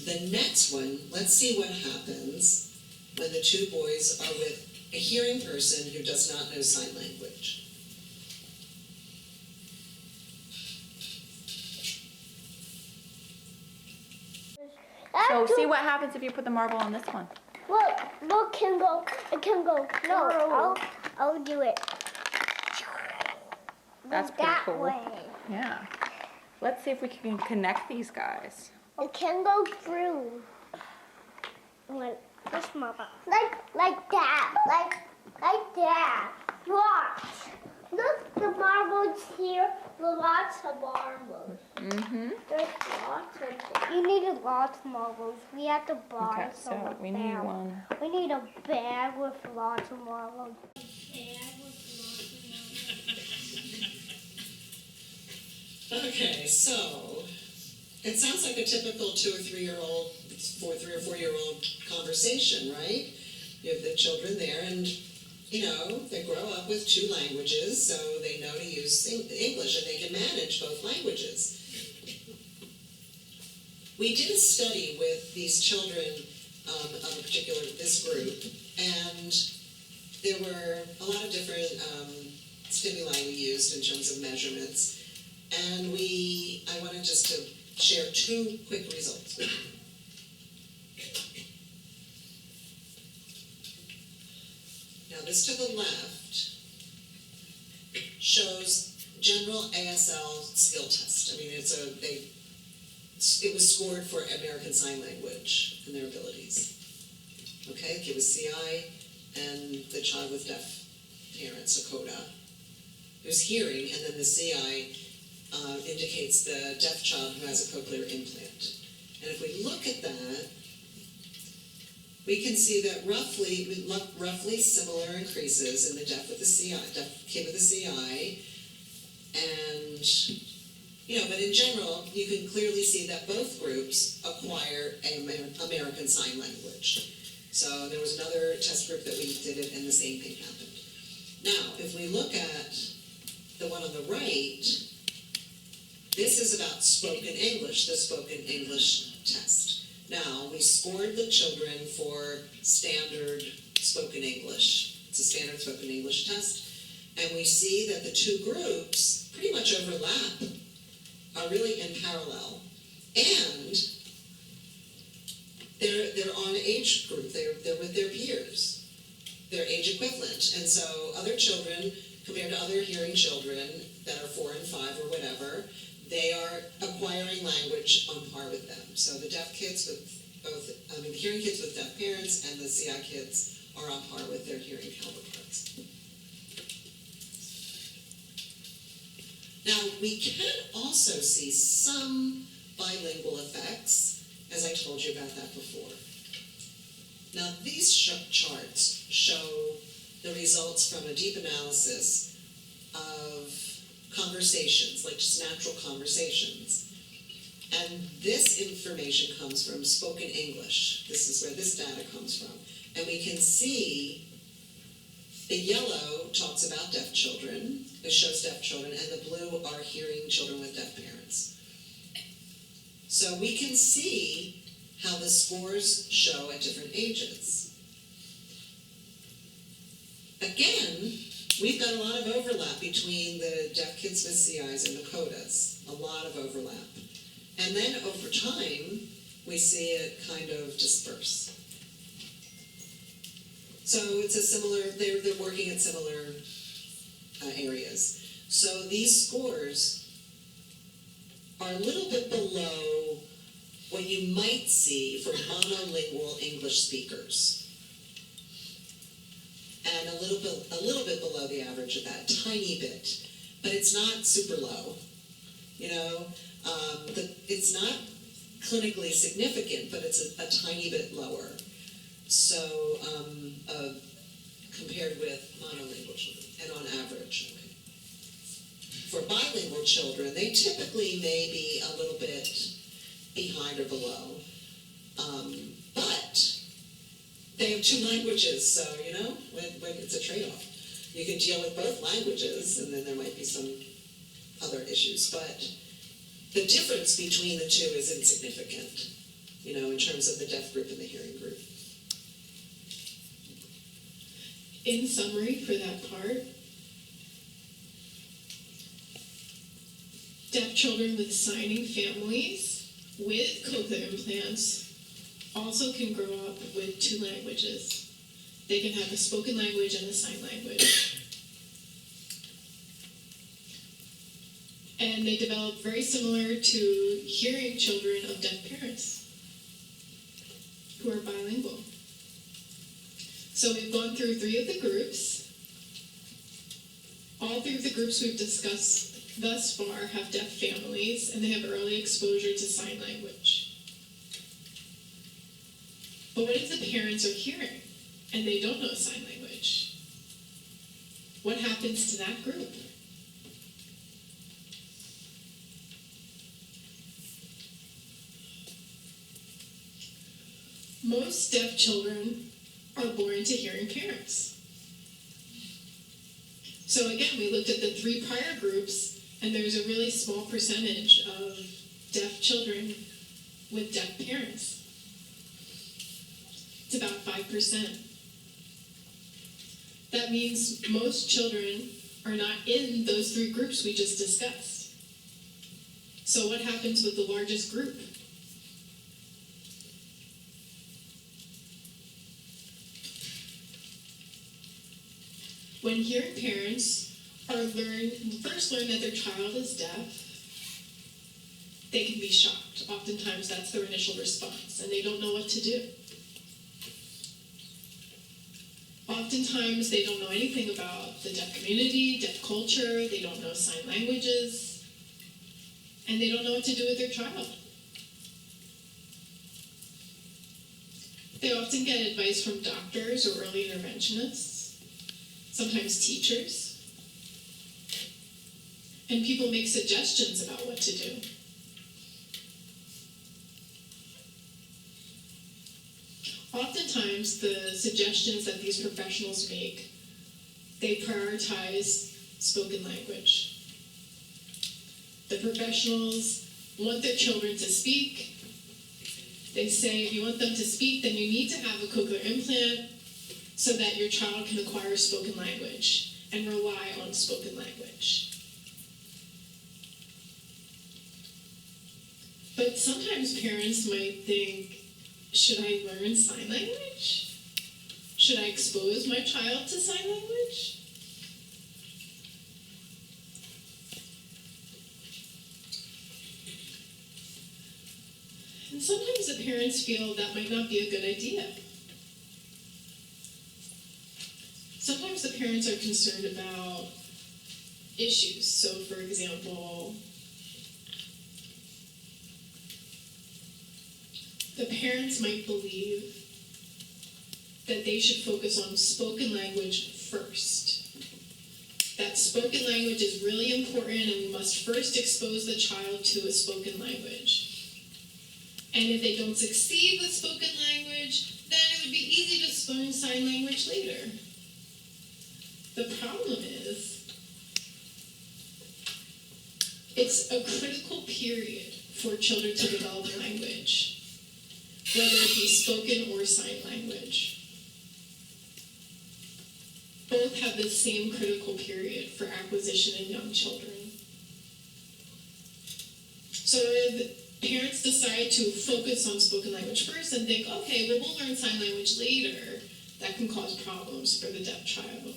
the next one, let's see what happens when the two boys are with a hearing person who does not know sign language. So see what happens if you put the marble on this one. Look, it can go. No, I'll do it. That's pretty that cool. way. Yeah. Let's see if we can connect these guys. It can go through. This mama. Like that. Like that. Watch. Look, the marbles here. Lots of marbles. Mm-hmm. There's lots of them. You need lots of marbles. We have to buy Okay, some so of we them. need one. We need a bag with lots of marbles. Okay, so it sounds like a typical 2 or 3-year-old, 3 or 4-year-old conversation, right? You have the children there, and they grow up with 2 languages, so they know to use English, and they can manage both languages. We did a study with these children of a particular, this group, and there were a lot of different stimuli we used in terms of measurements, and I wanted just to share two quick results. Now this to the left shows general ASL skill test. I mean, it was scored for American Sign Language and their abilities. Okay, it was CI and the child with deaf parents, a CODA. It was hearing, and then the CI indicates the deaf child who has a cochlear implant. And if we look at that, we can see that roughly similar increases in the deaf with the CI, deaf kid with the CI, and but in general, you can clearly see that both groups acquire American Sign Language. So there was another test group that we did it, and the same thing happened. Now, if we look at the one on the right, this is about spoken English, the spoken English test. Now, we scored the children for standard spoken English. It's a standard spoken English test. And we see that the two groups pretty much overlap, are really in parallel. And they're on age group, they're with their peers. They're age equivalent. And so other children, compared to other hearing children that are 4 and 5 or whatever, they are acquiring language on par with them. So the deaf kids with the hearing kids with deaf parents and the CI kids are on par with their hearing counterparts. Now, we can also see some bilingual effects, as I told you about that before. Now, these charts show the results from a deep analysis of conversations, like just natural conversations. And this information comes from spoken English. This is where this data comes from. And we can see the yellow talks about deaf children, it shows deaf children, and the blue are hearing children with deaf parents. So we can see how the scores show at different ages. Again, we've got a lot of overlap between the deaf kids with CIs and the CODAs, a lot of overlap. And then over time, we see it kind of disperse. So it's a similar, they're working at similar areas. So these scores are a little bit below what you might see for monolingual English speakers. And a little bit below the average of that, tiny bit. But it's not super low. It's not clinically significant, but it's a tiny bit lower. So compared with monolingual children, and on average. Okay. For bilingual children, they typically may be a little bit behind or below, but they have 2 languages, so when it's a trade-off. You can deal with both languages, and then there might be some other issues, but the difference between the two is insignificant, in terms of the deaf group and the hearing group. In summary for that part, deaf children with signing families with cochlear implants also can grow up with 2 languages. They can have a spoken language and a sign language. And they develop very similar to hearing children of deaf parents who are bilingual. So we've gone through 3 of the groups. All 3 of the groups we've discussed thus far have deaf families, and they have early exposure to sign language. But what if the parents are hearing and they don't know sign language? What happens to that group? Most deaf children are born to hearing parents. So again, we looked at the 3 prior groups, and there's a really small percentage of deaf children with deaf parents. It's about 5%. That means most children are not in those 3 groups we just discussed. So what happens with the largest group? When hearing parents first learn that their child is deaf, they can be shocked. Oftentimes that's their initial response, and they don't know what to do. Oftentimes they don't know anything about the deaf community, deaf culture, they don't know sign languages, and they don't know what to do with their child. They often get advice from doctors or early interventionists, sometimes teachers, and people make suggestions about what to do. Oftentimes, the suggestions that these professionals make, they prioritize spoken language. The professionals want their children to speak. They say if you want them to speak, then you need to have a cochlear implant so that your child can acquire spoken language and rely on spoken language. But sometimes parents might think, should I learn sign language? Should I expose my child to sign language? And sometimes the parents feel that might not be a good idea. Sometimes the parents are concerned about issues. So, for example, the parents might believe that they should focus on spoken language first. That spoken language is really important and we must first expose the child to a spoken language. And if they don't succeed with spoken language, then it would be easy to learn sign language later. The problem is, it's a critical period for children to develop language, whether it be spoken or sign language. Both have the same critical period for acquisition in young children. So if parents decide to focus on spoken language first and think, okay, well, we'll learn sign language later, that can cause problems for the deaf child.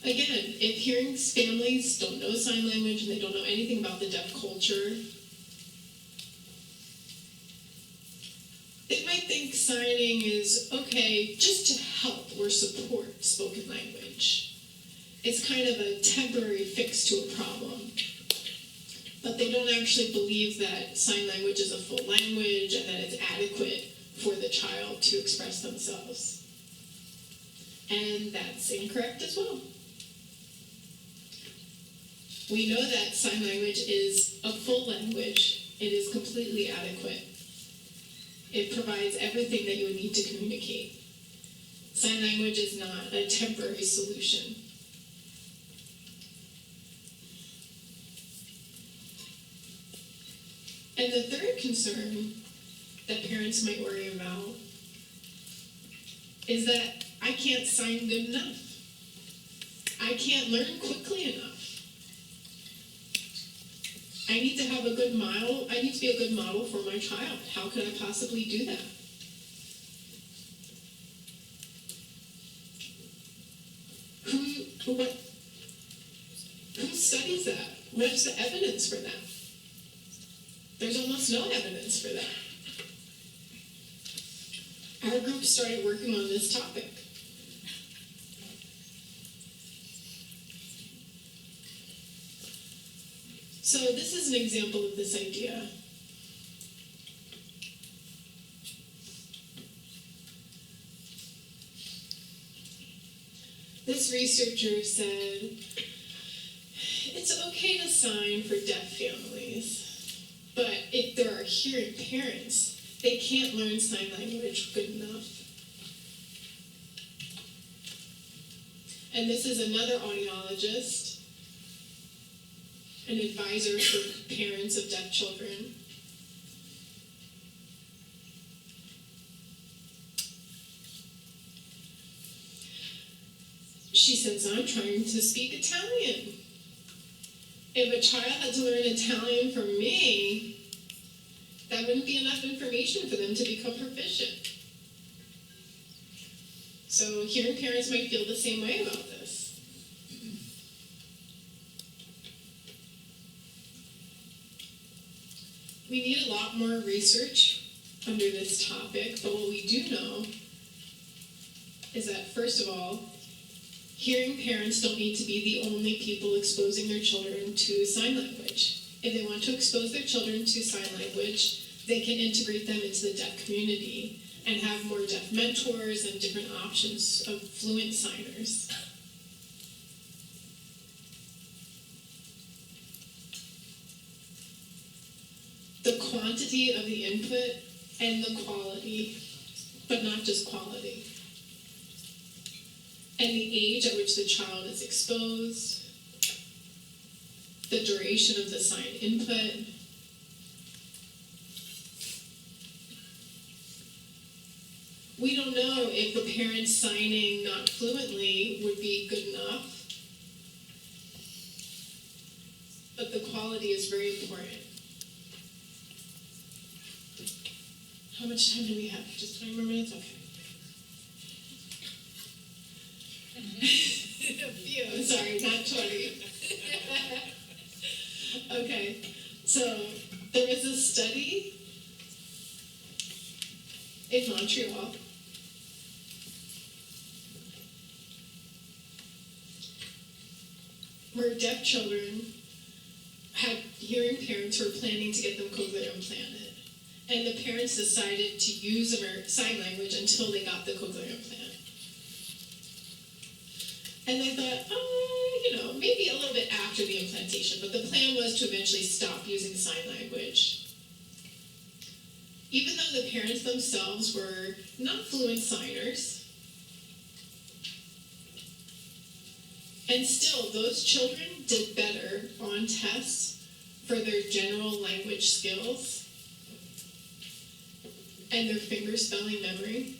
Again, if hearing families don't know sign language and they don't know anything about the deaf culture, they might think signing is okay just to help or support spoken language. It's kind of a temporary fix to a problem. But they don't actually believe that sign language is a full language and that it's adequate for the child to express themselves. And that's incorrect as well. We know that sign language is a full language. It is completely adequate. It provides everything that you would need to communicate. Sign language is not a temporary solution. And the third concern that parents might worry about is that I can't sign good enough. I can't learn quickly enough. I need to have a good model. I need to be a good model for my child. How could I possibly do that? Who studies that? What's the evidence for that? There's almost no evidence for that. Our group started working on this topic. So this is an example of this idea. This researcher said, it's okay to sign for deaf families, but if there are hearing parents, they can't learn sign language good enough. And this is another audiologist an advisor for parents of deaf children. She says, I'm trying to speak Italian. If a child had to learn Italian from me, that wouldn't be enough information for them to become proficient. So hearing parents might feel the same way about this. We need a lot more research under this topic, but what we do know is that, first of all, hearing parents don't need to be the only people exposing their children to sign language. If they want to expose their children to sign language, they can integrate them into the deaf community and have more deaf mentors and different options of fluent signers. The quantity of the input and the quality, but not just quality. And the age at which the child is exposed, the duration of the sign input, we don't know if the parents signing not fluently would be good enough, but the quality is very important. How much time do we have? Just 20 more minutes? Okay. A few, sorry, not 20. Okay, so there was a study in Montreal where deaf children had hearing parents who were planning to get them cochlear implanted. And the parents decided to use sign language until they got the cochlear implant. And they thought, maybe a little bit after the implantation, but the plan was to eventually stop using sign language. Even though the parents themselves were not fluent signers, and still those children did better on tests for their general language skills and their finger spelling memory,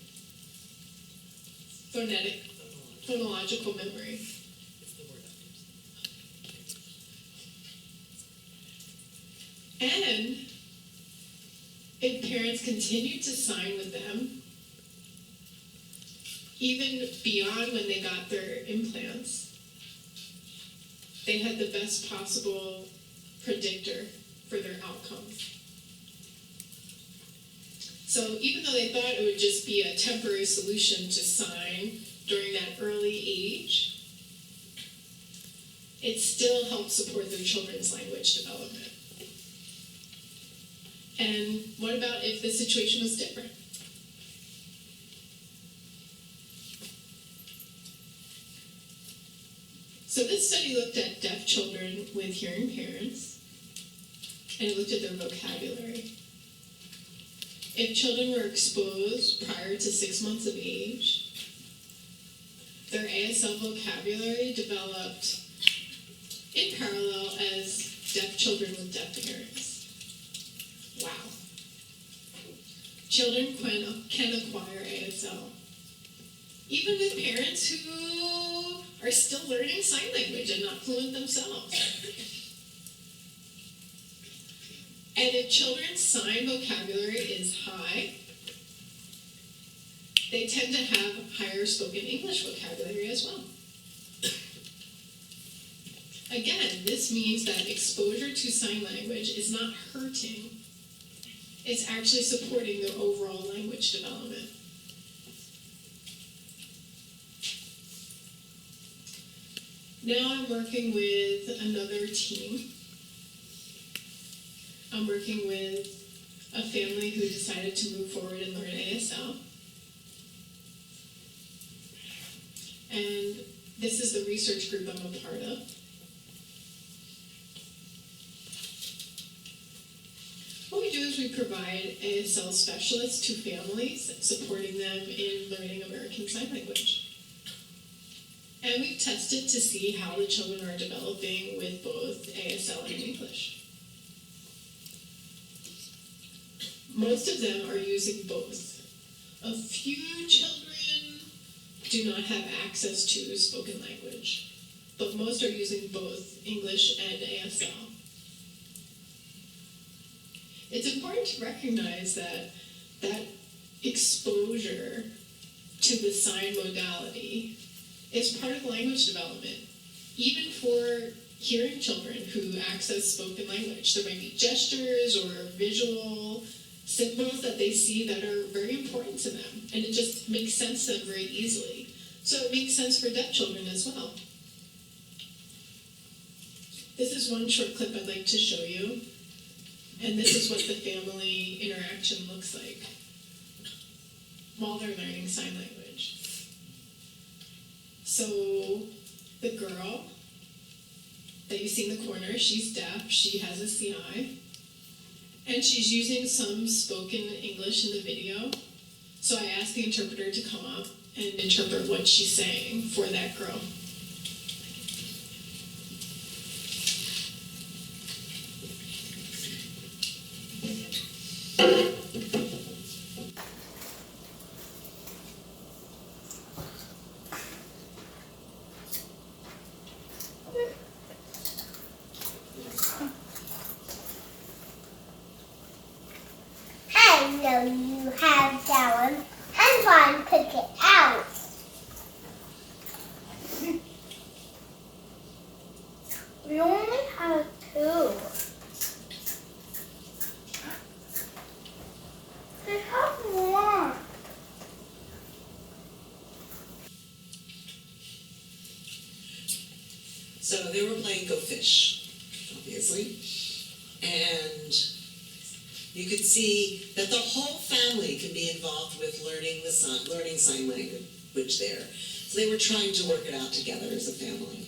phonological memory. And if parents continued to sign with them, even beyond when they got their implants, they had the best possible predictor for their outcomes. So even though they thought it would just be a temporary solution to sign during that early age, it still helped support their children's language development. And what about if the situation was different? So this study looked at deaf children with hearing parents, and it looked at their vocabulary. If children were exposed prior to 6 months of age, their ASL vocabulary developed in parallel as deaf children with deaf parents. Wow. Children can acquire ASL, even with parents who are still learning sign language and not fluent themselves. And if children's sign vocabulary is high, they tend to have higher spoken English vocabulary as well. Again, this means that exposure to sign language is not hurting. It's actually supporting their overall language development. Now I'm working with another team. I'm working with a family who decided to move forward and learn ASL. And this is the research group I'm a part of. What we do is we provide ASL specialists to families, supporting them in learning American Sign Language. And we've tested to see how the children are developing with both ASL and English. Most of them are using both. A few children do not have access to spoken language, but most are using both English and ASL. It's important to recognize that exposure to the sign modality is part of language development, even for hearing children who access spoken language. There might be gestures or visual symbols that they see that are very important to them, and it just makes sense to them very easily. So it makes sense for deaf children as well. This is one short clip I'd like to show you, and this is what the family interaction looks like while they're learning sign language. So the girl that you see in the corner, she's deaf, she has a CI, and she's using some spoken English in the video. So I asked the interpreter to come up and interpret what she's saying for that girl. I know you have that one. I'm trying to pick it out. We only have 2. I have more. So they were playing Go Fish, obviously, and you could see that the whole family can be involved with learning sign language there. So they were trying to work it out together as a family.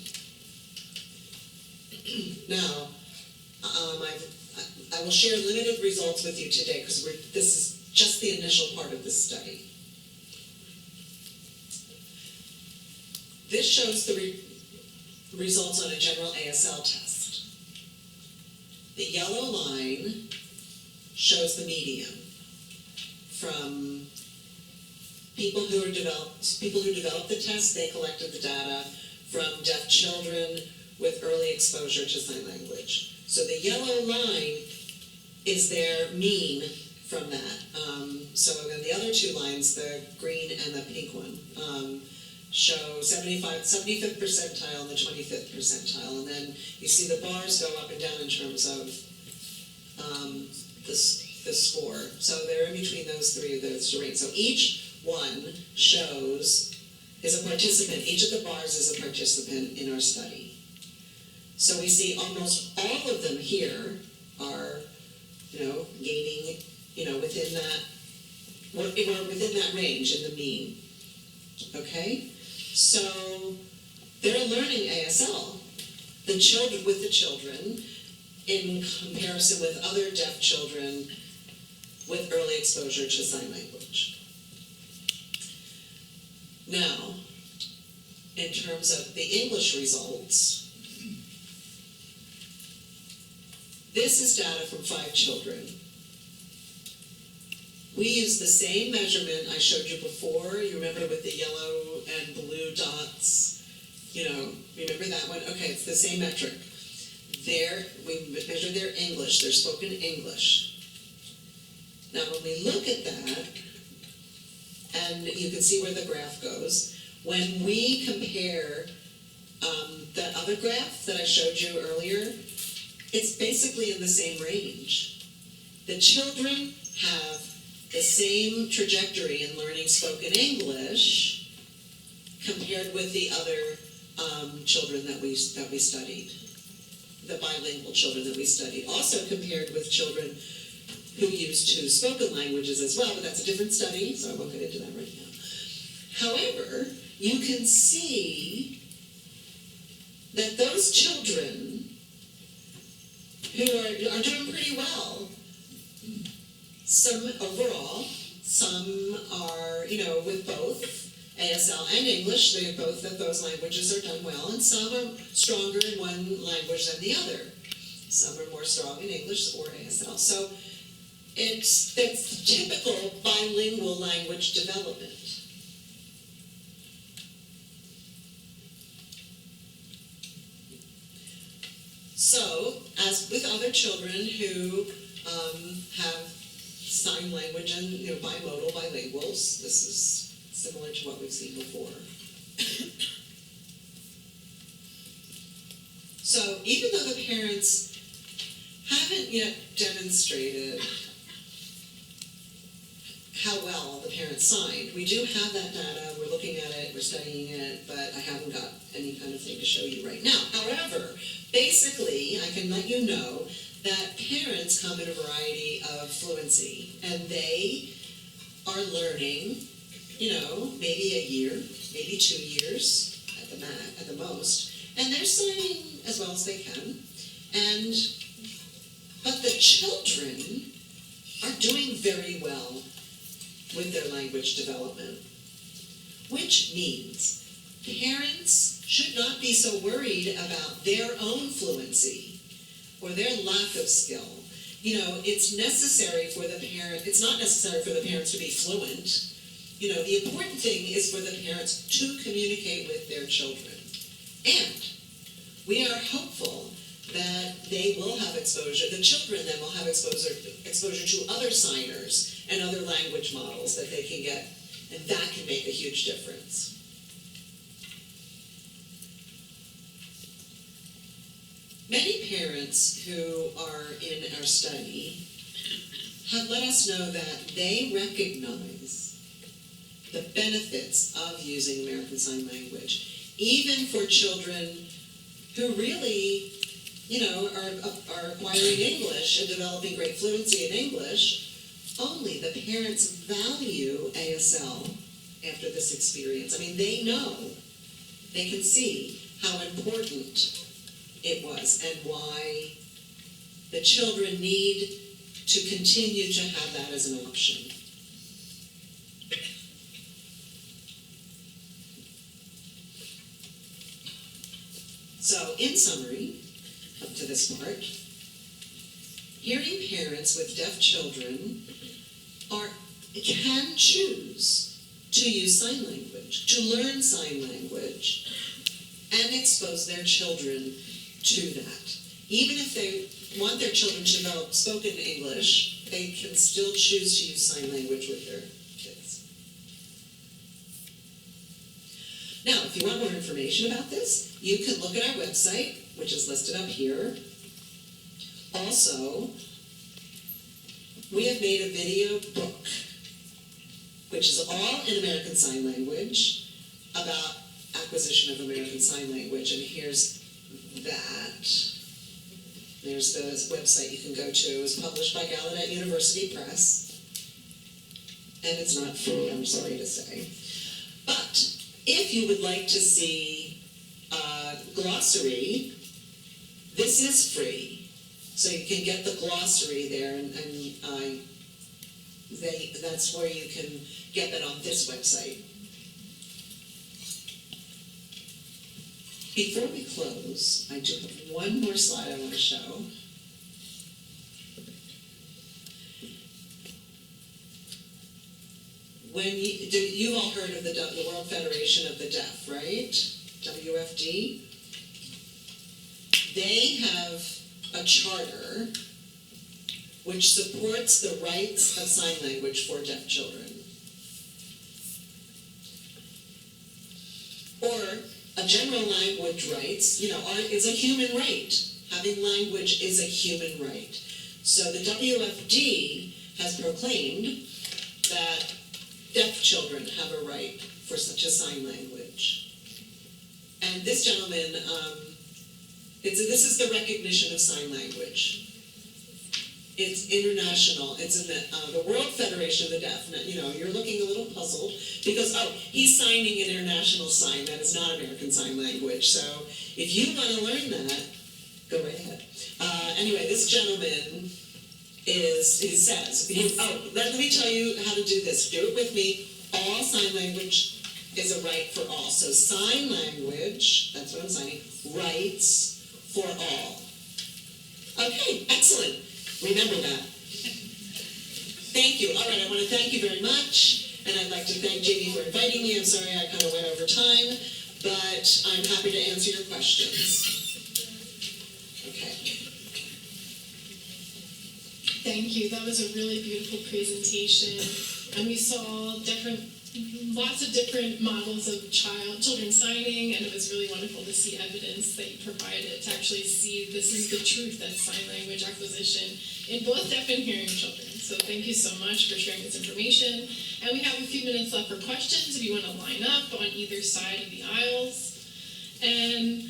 Now, I will share limited results with you today because this is just the initial part of this study. This shows the results on a general ASL test. The yellow line shows the median from people who developed the test. They collected the data from deaf children with early exposure to sign language. So the yellow line is their mean from that. So then the other 2 lines, the green and the pink one, show 75th percentile and the 25th percentile. And then you see the bars go up and down in terms of the score. So they're in between those 3 of those rates. So each one is a participant. Each of the bars is a participant in our study. So we see almost all of them here are, gaining, within that, we're within that range in the mean. Okay? So they're learning ASL. The children in comparison with other deaf children with early exposure to sign language. Now, in terms of the English results, this is data from 5 children. We used the same measurement I showed you before. You remember with the yellow and blue dots? Remember that one? Okay, it's the same metric. We measured their English, their spoken English. Now when we look at that, and you can see where the graph goes, when we compare that other graph that I showed you earlier, it's basically in the same range. The children have the same trajectory in learning spoken English compared with the other children that we studied, the bilingual children that we studied. Also compared with children who used 2 spoken languages as well, but that's a different study, so I won't get into that right now. However, you can see that those children who are doing pretty well, some overall, some are, with both, ASL and English, both of those languages are done well, and some are stronger in one language than the other. Some are more strong in English or ASL. So it's typical bilingual language development. So, as with other children who have sign language and bimodal, bilinguals, this is similar to what we've seen before. So, even though the parents haven't yet demonstrated how well the parents signed, we do have that data, we're looking at it, we're studying it, but I haven't got any kind of thing to show you right now. However, basically, I can let you know that parents come in a variety of fluency, and they are learning, maybe a year, maybe 2 years at the most, and they're signing as well as they can. But the children are doing very well with their language development, which means parents should not be so worried about their own fluency or their lack of skill. It's necessary for the parent, it's not necessary for the parents to be fluent. The important thing is for the parents to communicate with their children. And we are hopeful that they will have exposure, the children then will have exposure to other signers and other language models that they can get, and that can make a huge difference. Many parents who are in our study have let us know that they recognize the benefits of using American Sign Language, even for children who really, are acquiring English and developing great fluency in English. Only the parents value ASL after this experience. I mean, they know, they can see how important it was and why the children need to continue to have that as an option. So, in summary, up to this part, hearing parents with deaf children can choose to use sign language, to learn sign language, and expose their children to that. Even if they want their children to develop spoken English, they can still choose to use sign language with their kids. Now, if you want more information about this, you can look at our website, which is listed up here. Also, we have made a video book, which is all in American Sign Language, about acquisition of American Sign Language, and here's that. There's the website you can go to. It was published by Gallaudet University Press, and it's not free, I'm sorry to say. But if you would like to see a glossary, this is free. So you can get the glossary there, and that's where you can get that on this website. Before we close, I do have one more slide I want to show. You've all heard of the World Federation of the Deaf, right? WFD. They have a charter which supports the rights of sign language for deaf children. Or a general language rights, is a human right. Having language is a human right. So the WFD has proclaimed that deaf children have a right for such a sign language. And this gentleman, this is the recognition of sign language. It's international. It's in the World Federation of the Deaf. You're looking a little puzzled because, he's signing an international sign. That is not American Sign Language. So if you want to learn that, go right ahead. Anyway, this gentleman says, let me tell you how to do this. Do it with me. All sign language is a right for all. So sign language, that's what I'm signing, rights for all. Okay, excellent. Remember that. Thank you. All right, I want to thank you very much. And I'd like to thank Jamie for inviting me. I'm sorry I kind of went over time, but I'm happy to answer your questions. Okay. Thank you. That was a really beautiful presentation. And we saw lots of different models of children signing, and it was really wonderful to see evidence that you provided to actually see this is the truth, that sign language acquisition in both deaf and hearing children. So thank you so much for sharing this information. And we have a few minutes left for questions if you want to line up on either side of the aisles. And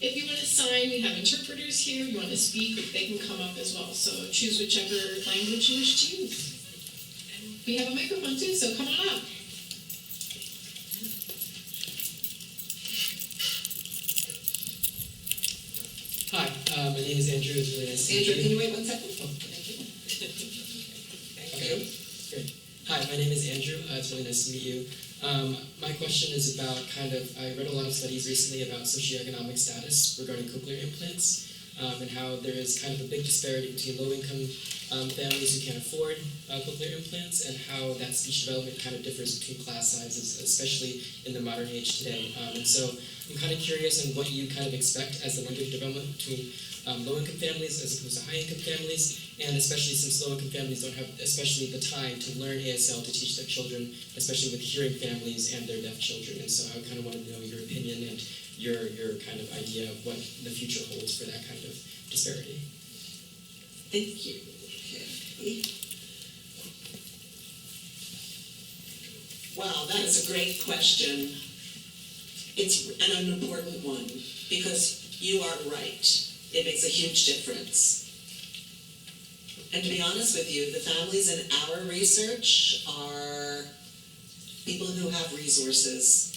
if you want to sign, we have interpreters here. If you want to speak, they can come up as well. So choose whichever language you wish to use. We have a microphone too, so come on up. Hi, my name is Andrew. It's really nice to meet you. Andrew, can you wait 1 second? Oh, Thank you. Thank okay, you. great. Hi, my name is Andrew. It's really nice to meet you. My question is about I read a lot of studies recently about socioeconomic status regarding cochlear implants and how there is kind of a big disparity between low-income families who can't afford cochlear implants and how that speech development kind of differs between class sizes, especially in the modern age today. And so I'm kind of curious on what you kind of expect as the language development between low-income families as opposed to high-income families, and especially since low-income families don't have especially the time to learn ASL to teach their children, especially with hearing families and their deaf children. And so I kind of wanted to know your opinion and your kind of idea of what the future holds for that kind of disparity. Thank you. Okay. Wow, that is a great question. It's an important one because you are right. It makes a huge difference. And to be honest with you, the families in our research are people who have resources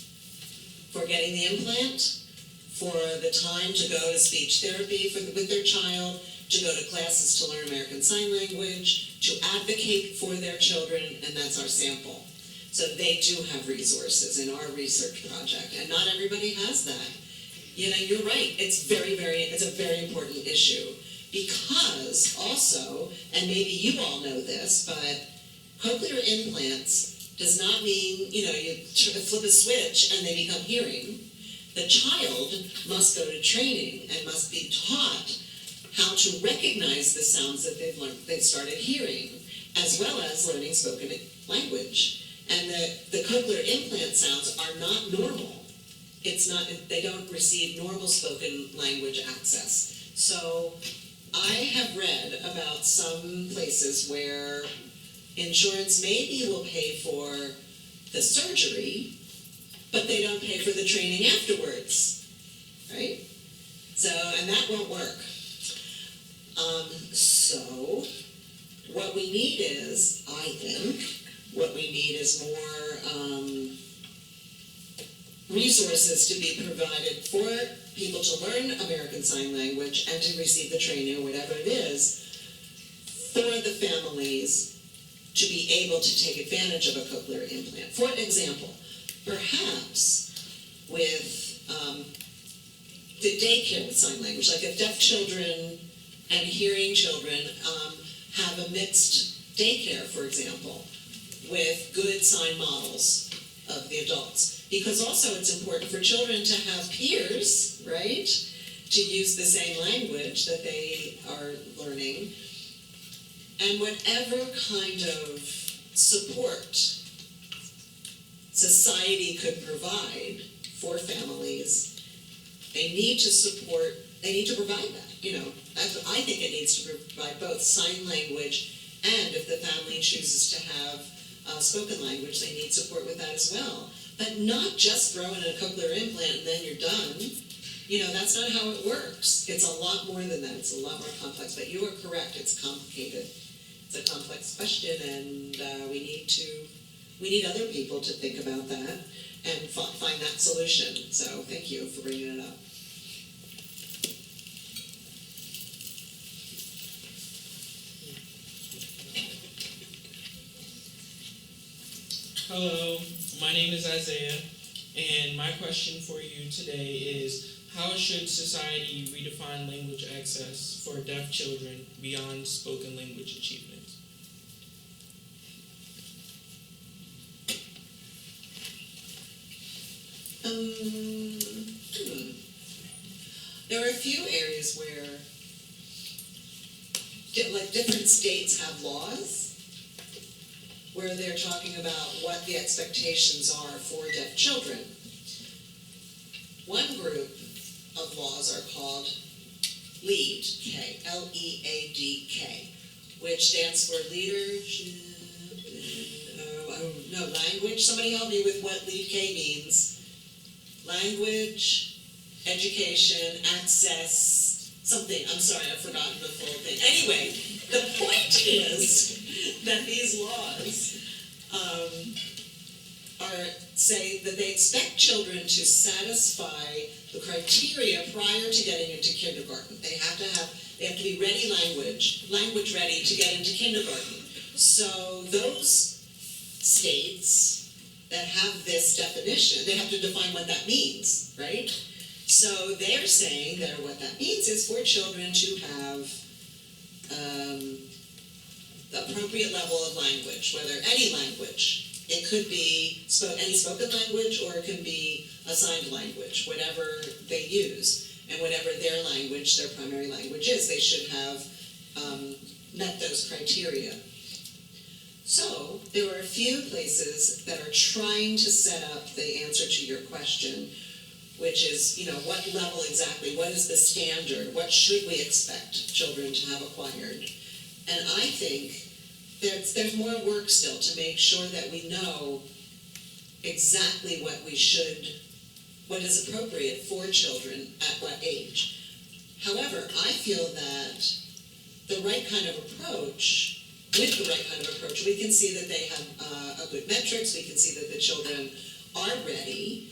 for getting the implant, for the time to go to speech therapy with their child, to go to classes to learn American Sign Language, to advocate for their children, and that's our sample. So they do have resources in our research project, and not everybody has that. You know, you're right, it's a very important issue. Because also, and maybe you all know this, but cochlear implants does not mean, you flip a switch and they become hearing. The child must go to training and must be taught how to recognize the sounds that they've started hearing, as well as learning spoken language. And the cochlear implant sounds are not normal. They don't receive normal spoken language access. So I have read about some places where insurance maybe will pay for the surgery, but they don't pay for the training afterwards, right? So, and that won't work. So, what we need is, I think, more resources to be provided for people to learn American Sign Language and to receive the training or whatever it is for the families to be able to take advantage of a cochlear implant. For example, perhaps with the daycare with sign language, like if deaf children and hearing children have a mixed daycare, for example, with good sign models of the adults. Because also it's important for children to have peers, right, to use the same language that they are learning. And whatever kind of support society could provide for families, they need to provide that. I think it needs to provide both sign language, and if the family chooses to have spoken language, they need support with that as well. But not just throw in a cochlear implant and then you're done. That's not how it works. It's a lot more than that. It's a lot more complex. But you are correct. It's complicated. It's a complex question, and we need other people to think about that and find that solution. So thank you for bringing it up. Hello, My name is Isaiah, and my question for you today is, how should society redefine language access for deaf children beyond spoken language achievement? There are a few areas where, like, different states have laws where they're talking about what the expectations are for deaf children. One group of laws are called LEAD, L-E-A-D-K, which stands for leadership, language. Somebody help me with what LEAD-K means. Language, education, access, something. I'm sorry, I've forgotten the full thing. Anyway, the point is that these laws say that they expect children to satisfy the criteria prior to getting into kindergarten. They have to be ready language ready to get into kindergarten. So those states that have this definition, they have to define what that means, right? So they're saying that what that means is for children to have the appropriate level of language, whether any language. It could be any spoken language, or it can be a signed language, whatever they use. And whatever their language, their primary language is, they should have met those criteria. So there are a few places that are trying to set up the answer to your question, which is, what level exactly, what is the standard, what should we expect children to have acquired? And I think there's more work still to make sure that we know exactly what is appropriate for children at what age. However, I feel that with the right kind of approach, we can see that they have a good metrics, we can see that the children are ready,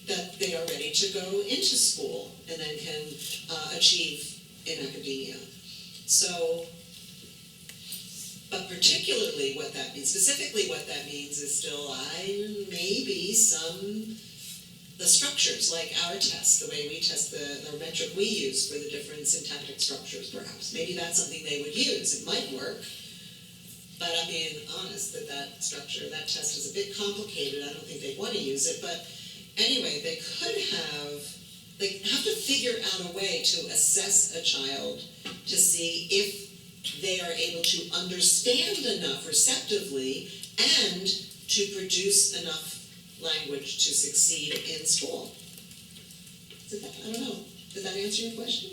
that they are ready to go into school and then can achieve in academia. So, but particularly what that means, specifically what that means is still maybe the structures, like our test, the way we test the metric we use for the different syntactic structures, perhaps. Maybe that's something they would use. It might work, but I'm being honest that structure, that test is a bit complicated. I don't think they'd want to use it, but anyway, they have to figure out a way to assess a child to see if they are able to understand enough receptively and to produce enough language to succeed in school. I don't know. Did that answer your question?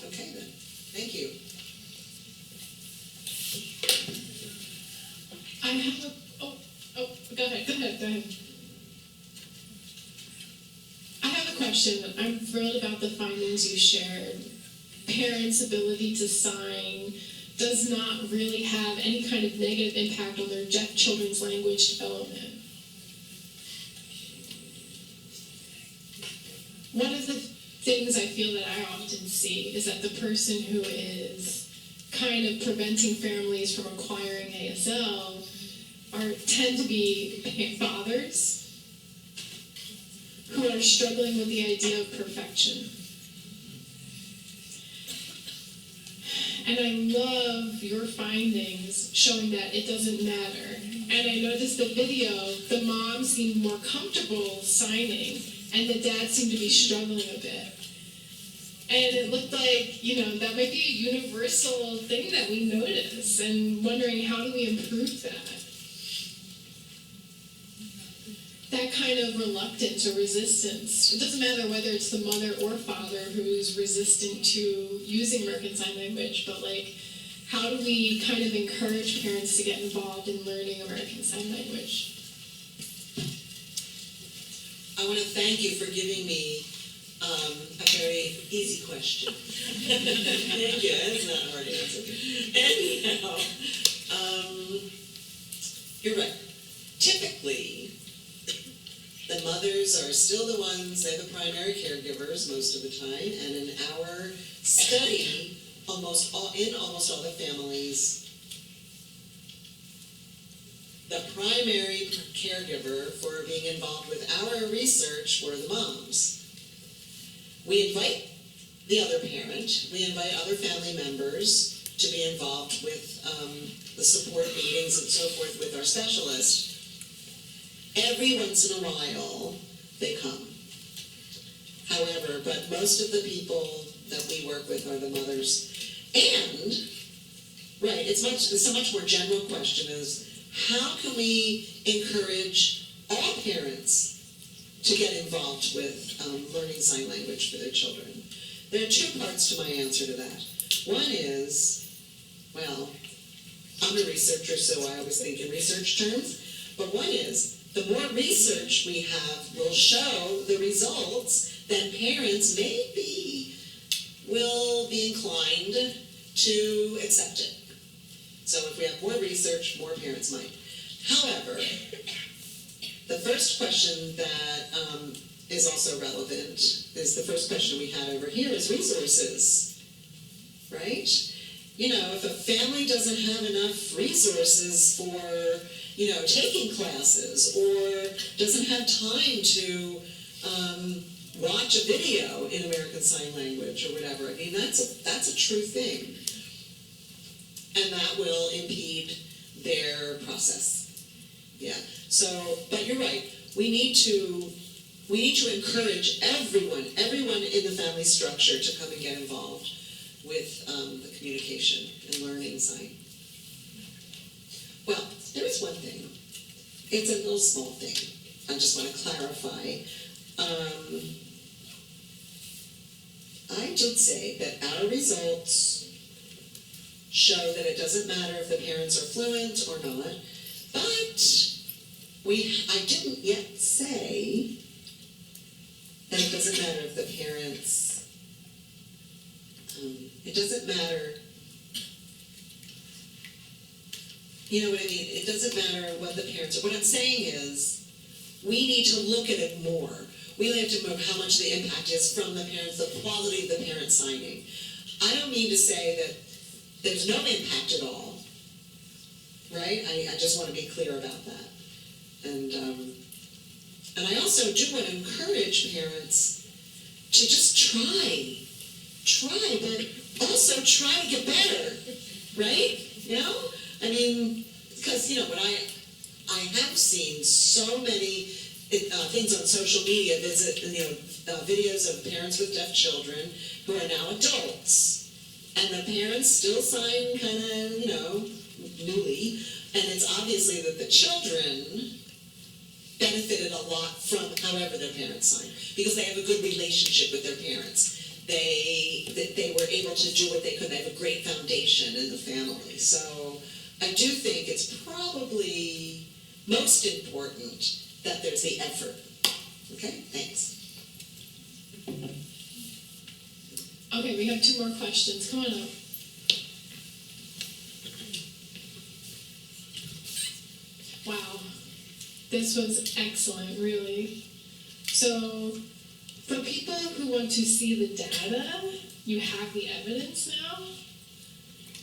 Okay then. Thank you. I have go ahead. I have a question. I'm thrilled about the findings you shared. Parents' ability to sign does not really have any kind of negative impact on their deaf children's language development. One of the things I feel that I often see is that the person who is kind of preventing families from acquiring ASL tend to be fathers who are struggling with the idea of perfection. And I love your findings showing that it doesn't matter. And I noticed the video, the mom seemed more comfortable signing, and the dad seemed to be struggling a bit. And it looked like, that might be a universal thing that we notice, and wondering how do we improve that? That kind of reluctance or resistance, it doesn't matter whether it's the mother or father who's resistant to using American Sign Language, but how do we kind of encourage parents to get involved in learning American Sign Language? I want to thank you for giving me a very easy question. Thank you, that's not a hard answer. Anyhow, you're right. Typically, the mothers are still the ones, they're the primary caregivers most of the time, and in our study, almost all the families, the primary caregiver for being involved with our research were the moms. We invite the other parent, we invite other family members to be involved with the support meetings and so forth with our specialist. Every once in a while, they come. However, but most of the people that we work with are the mothers. And, right, it's a much more general question is, how can we encourage all parents to get involved with learning sign language for their children? There are two parts to my answer to that. One is, well, I'm a researcher, so I always think in research terms, but one is, the more research we have will show the results that parents maybe will be inclined to accept it. So if we have more research, more parents might. However, the first question that is also relevant is the first question we had over here is resources, right? You know, if a family doesn't have enough resources for, you know, taking classes or doesn't have time to watch a video in American Sign Language or whatever, I mean, that's a true thing. And that will impede their process. Yeah, so, but you're right, we need to encourage everyone in the family structure to come and get involved with the communication and learning sign. Well, there is one thing. It's a little small thing. I just want to clarify. I did say that our results show that it doesn't matter if the parents are fluent or not, but I didn't yet say that it doesn't matter if the parents, it doesn't matter, you know what I mean? It doesn't matter what the parents are. What I'm saying is, we need to look at it more. We have to know how much the impact is from the parents, the quality of the parent signing. I don't mean to say that there's no impact at all, right? I just want to be clear about that. And I also do want to encourage parents to just try, but also try to get better, right? You know? I mean, because, you know, when I have seen so many things on social media, videos of parents with deaf children who are now adults. And the parents still sign kind of, you know, newly. And it's obviously that the children benefited a lot from however their parents sign, because they have a good relationship with their parents. They were able to do what they could. They have a great foundation in the family. So I do think it's probably most important that there's the effort. Okay, thanks. Okay, we have 2 more questions. Come on up. Wow, this was excellent, really. So, for people who want to see the data, you have the evidence now.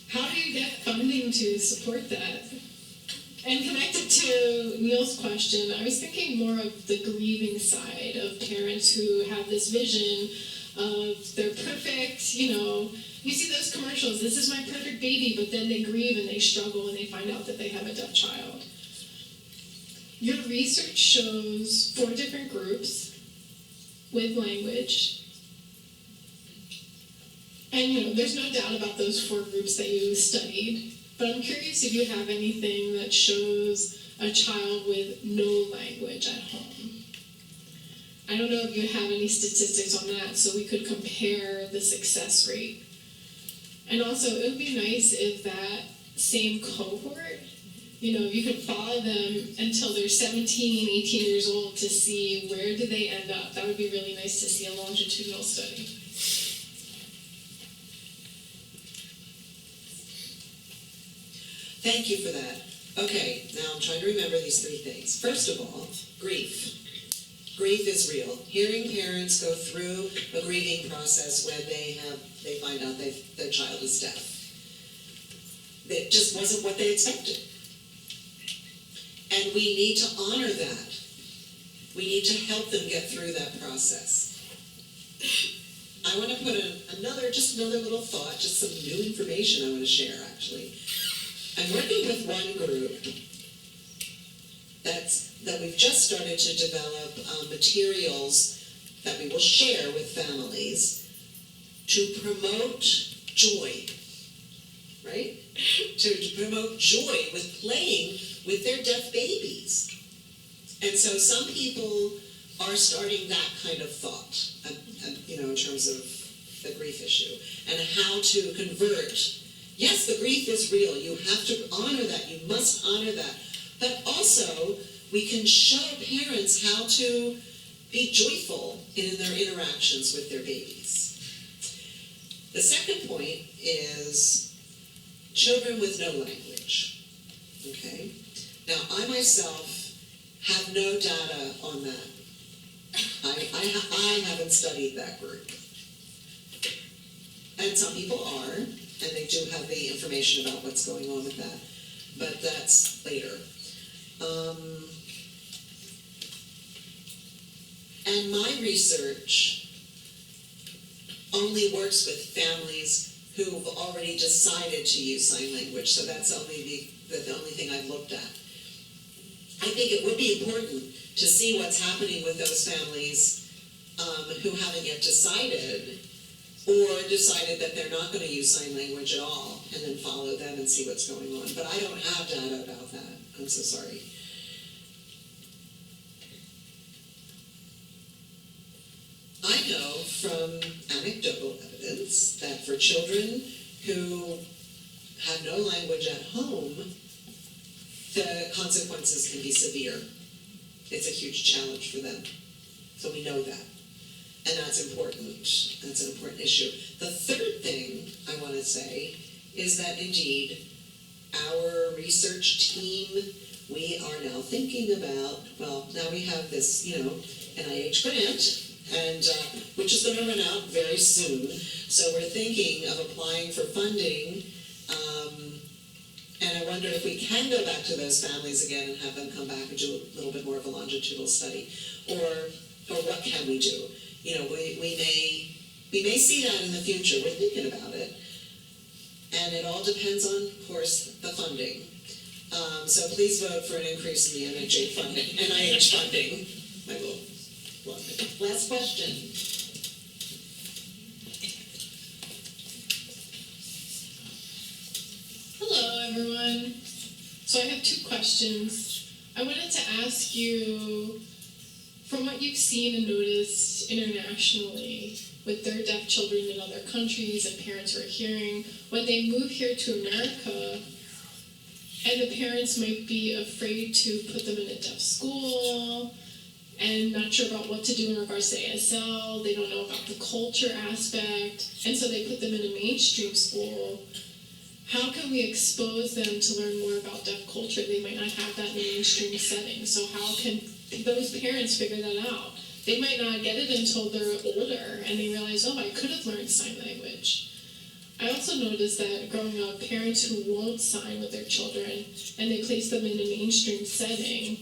How do you get funding to support that? And connected to Neil's question, I was thinking more of the grieving side of parents who have this vision of they're perfect, you know, you see those commercials, this is my perfect baby, but then they grieve and they struggle and they find out that they have a deaf child. Your research shows 4 different groups with language. And, you know, there's no doubt about those 4 groups that you studied, but I'm curious if you have anything that shows a child with no language at home. I don't know if you have any statistics on that, so we could compare the success rate. And also, it would be nice if that same cohort, you know, you could follow them until they're 17, 18 years old to see where do they end up. That would be really nice to see a longitudinal study. Thank you for that. Okay, now I'm trying to remember these 3 things. First of all, grief. Grief is real. Hearing parents go through a grieving process when they find out their child is deaf. It just wasn't what they expected. And we need to honor that. We need to help them get through that process. I want to put another little thought, just some new information I want to share, actually. I'm working with one group that we've just started to develop materials that we will share with families to promote joy, right? To promote joy with playing with their deaf babies. And so some people are starting that kind of thought, in terms of the grief issue, and how to convert. Yes, the grief is real. You have to honor that. You must honor that. But also, we can show parents how to be joyful in their interactions with their babies. The second point is children with no language. Okay? Now, I myself have no data on that. I haven't studied that group. And some people are, and they do have the information about what's going on with that. But that's later. And my research only works with families who've already decided to use sign language, so that's only the only thing I've looked at. I think it would be important to see what's happening with those families who haven't yet decided, or decided that they're not going to use sign language at all, and then follow them and see what's going on. But I don't have data about that. I'm so sorry. I know from anecdotal evidence that for children who have no language at home, the consequences can be severe. It's a huge challenge for them. So we know that. And that's important. That's an important issue. The third thing I want to say is that indeed, our research team, we are now thinking about, well, now we have this, NIH grant, and which is going to run out very soon. So we're thinking of applying for funding, and I wonder if we can go back to those families again and have them come back and do a little bit more of a longitudinal study, or what can we do? We may see that in the future. We're thinking about it, and it all depends on, of course, the funding. So please vote for an increase in the NIH funding. I will love it. Last question. Hello, everyone. So I have two questions. I wanted to ask you, from what you've seen and noticed internationally with their deaf children in other countries and parents who are hearing, when they move here to America, and the parents might be afraid to put them in a deaf school and not sure about what to do in regards to ASL, they don't know about the culture aspect, and so they put them in a mainstream school. How can we expose them to learn more about deaf culture? They might not have that in a mainstream setting, so how can those parents figure that out? They might not get it until they're older and they realize, oh, I could have learned sign language. I also noticed that growing up, parents who won't sign with their children and they place them in a mainstream setting,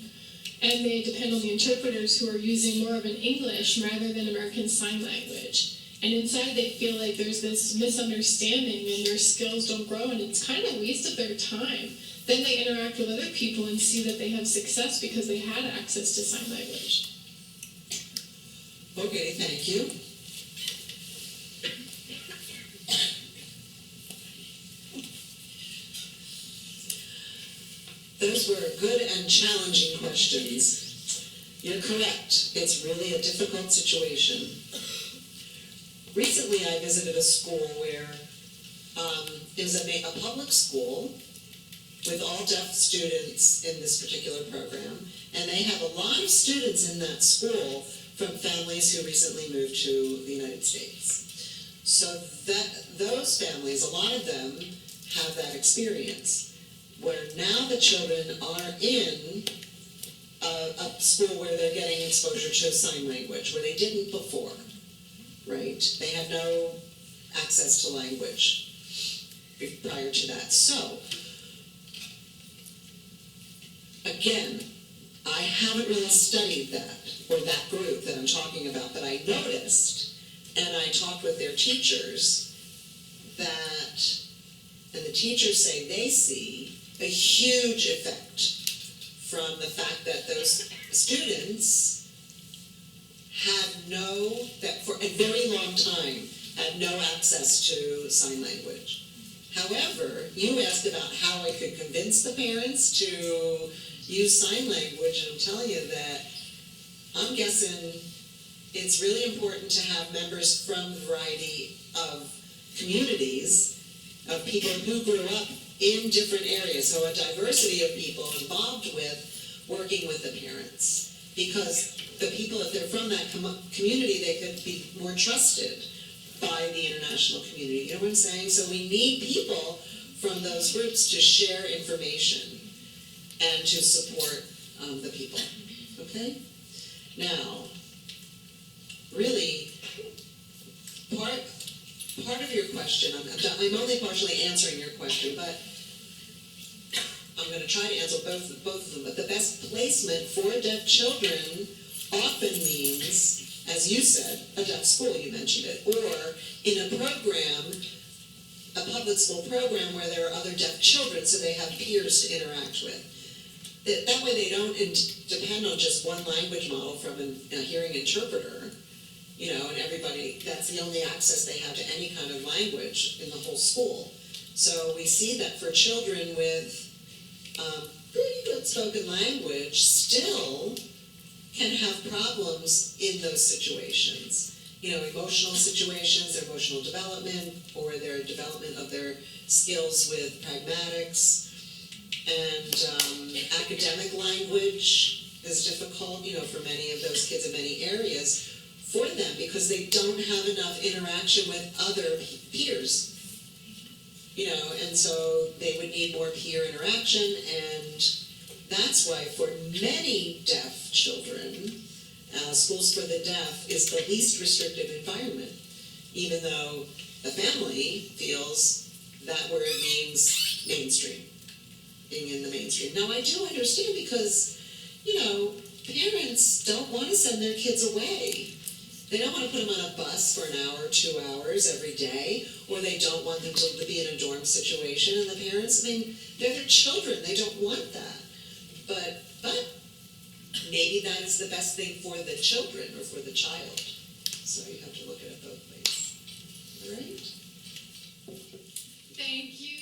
and they depend on the interpreters who are using more of an English rather than American Sign Language. And inside they feel like there's this misunderstanding and their skills don't grow, and it's kind of a waste of their time. Then they interact with other people and see that they have success because they had access to sign language. Okay, thank you. Those were good and challenging questions. You're correct. It's really a difficult situation. Recently, I visited a school where it was a public school with all deaf students in this particular program, and they have a lot of students in that school from families who recently moved to the United States. So those families, a lot of them have that experience, where now the children are in a school where they're getting exposure to sign language, where they didn't before, right? They had no access to language prior to that. So Again, I haven't really studied that, or that group that I'm talking about, but I noticed, and I talked with their teachers, that, and the teachers say they see a huge effect from the fact that those students that for a very long time, had no access to sign language. However, you asked about how I could convince the parents to use sign language, and I'm telling you that I'm guessing it's really important to have members from a variety of communities, of people who grew up in different areas, so a diversity of people involved with working with the parents. Because the people, if they're from that community, they could be more trusted by the international community. You know what I'm saying? So we need people from those groups to share information and to support the people. Okay? Now, really, part of your question, I'm only partially answering your question, but I'm going to try to answer both of them. But the best placement for deaf children often means, as you said, a deaf school, you mentioned it, or in a program, a public school program where there are other deaf children, so they have peers to interact with. That way they don't depend on just one language model from a hearing interpreter, you know, and everybody, that's the only access they have to any kind of language in the whole school. So we see that for children with pretty good spoken language still can have problems in those situations. You know, emotional situations, their emotional development, or their development of their skills with pragmatics. And academic language is difficult, you know, for many of those kids in many areas for them because they don't have enough interaction with other peers. You know, and so they would need more peer interaction, and that's why for many deaf children, Schools for the Deaf is the least restrictive environment, even though the family feels that word means mainstream, being in the mainstream. Now, I do understand because, you know, parents don't want to send their kids away. They don't want to put them on a bus for an hour, 2 hours every day, or they don't want them to be in a dorm situation. And the parents, I mean, they're their children. They don't want that. But maybe that is the best thing for the children or for the child. So you have to look at it both ways. All right? Thank you.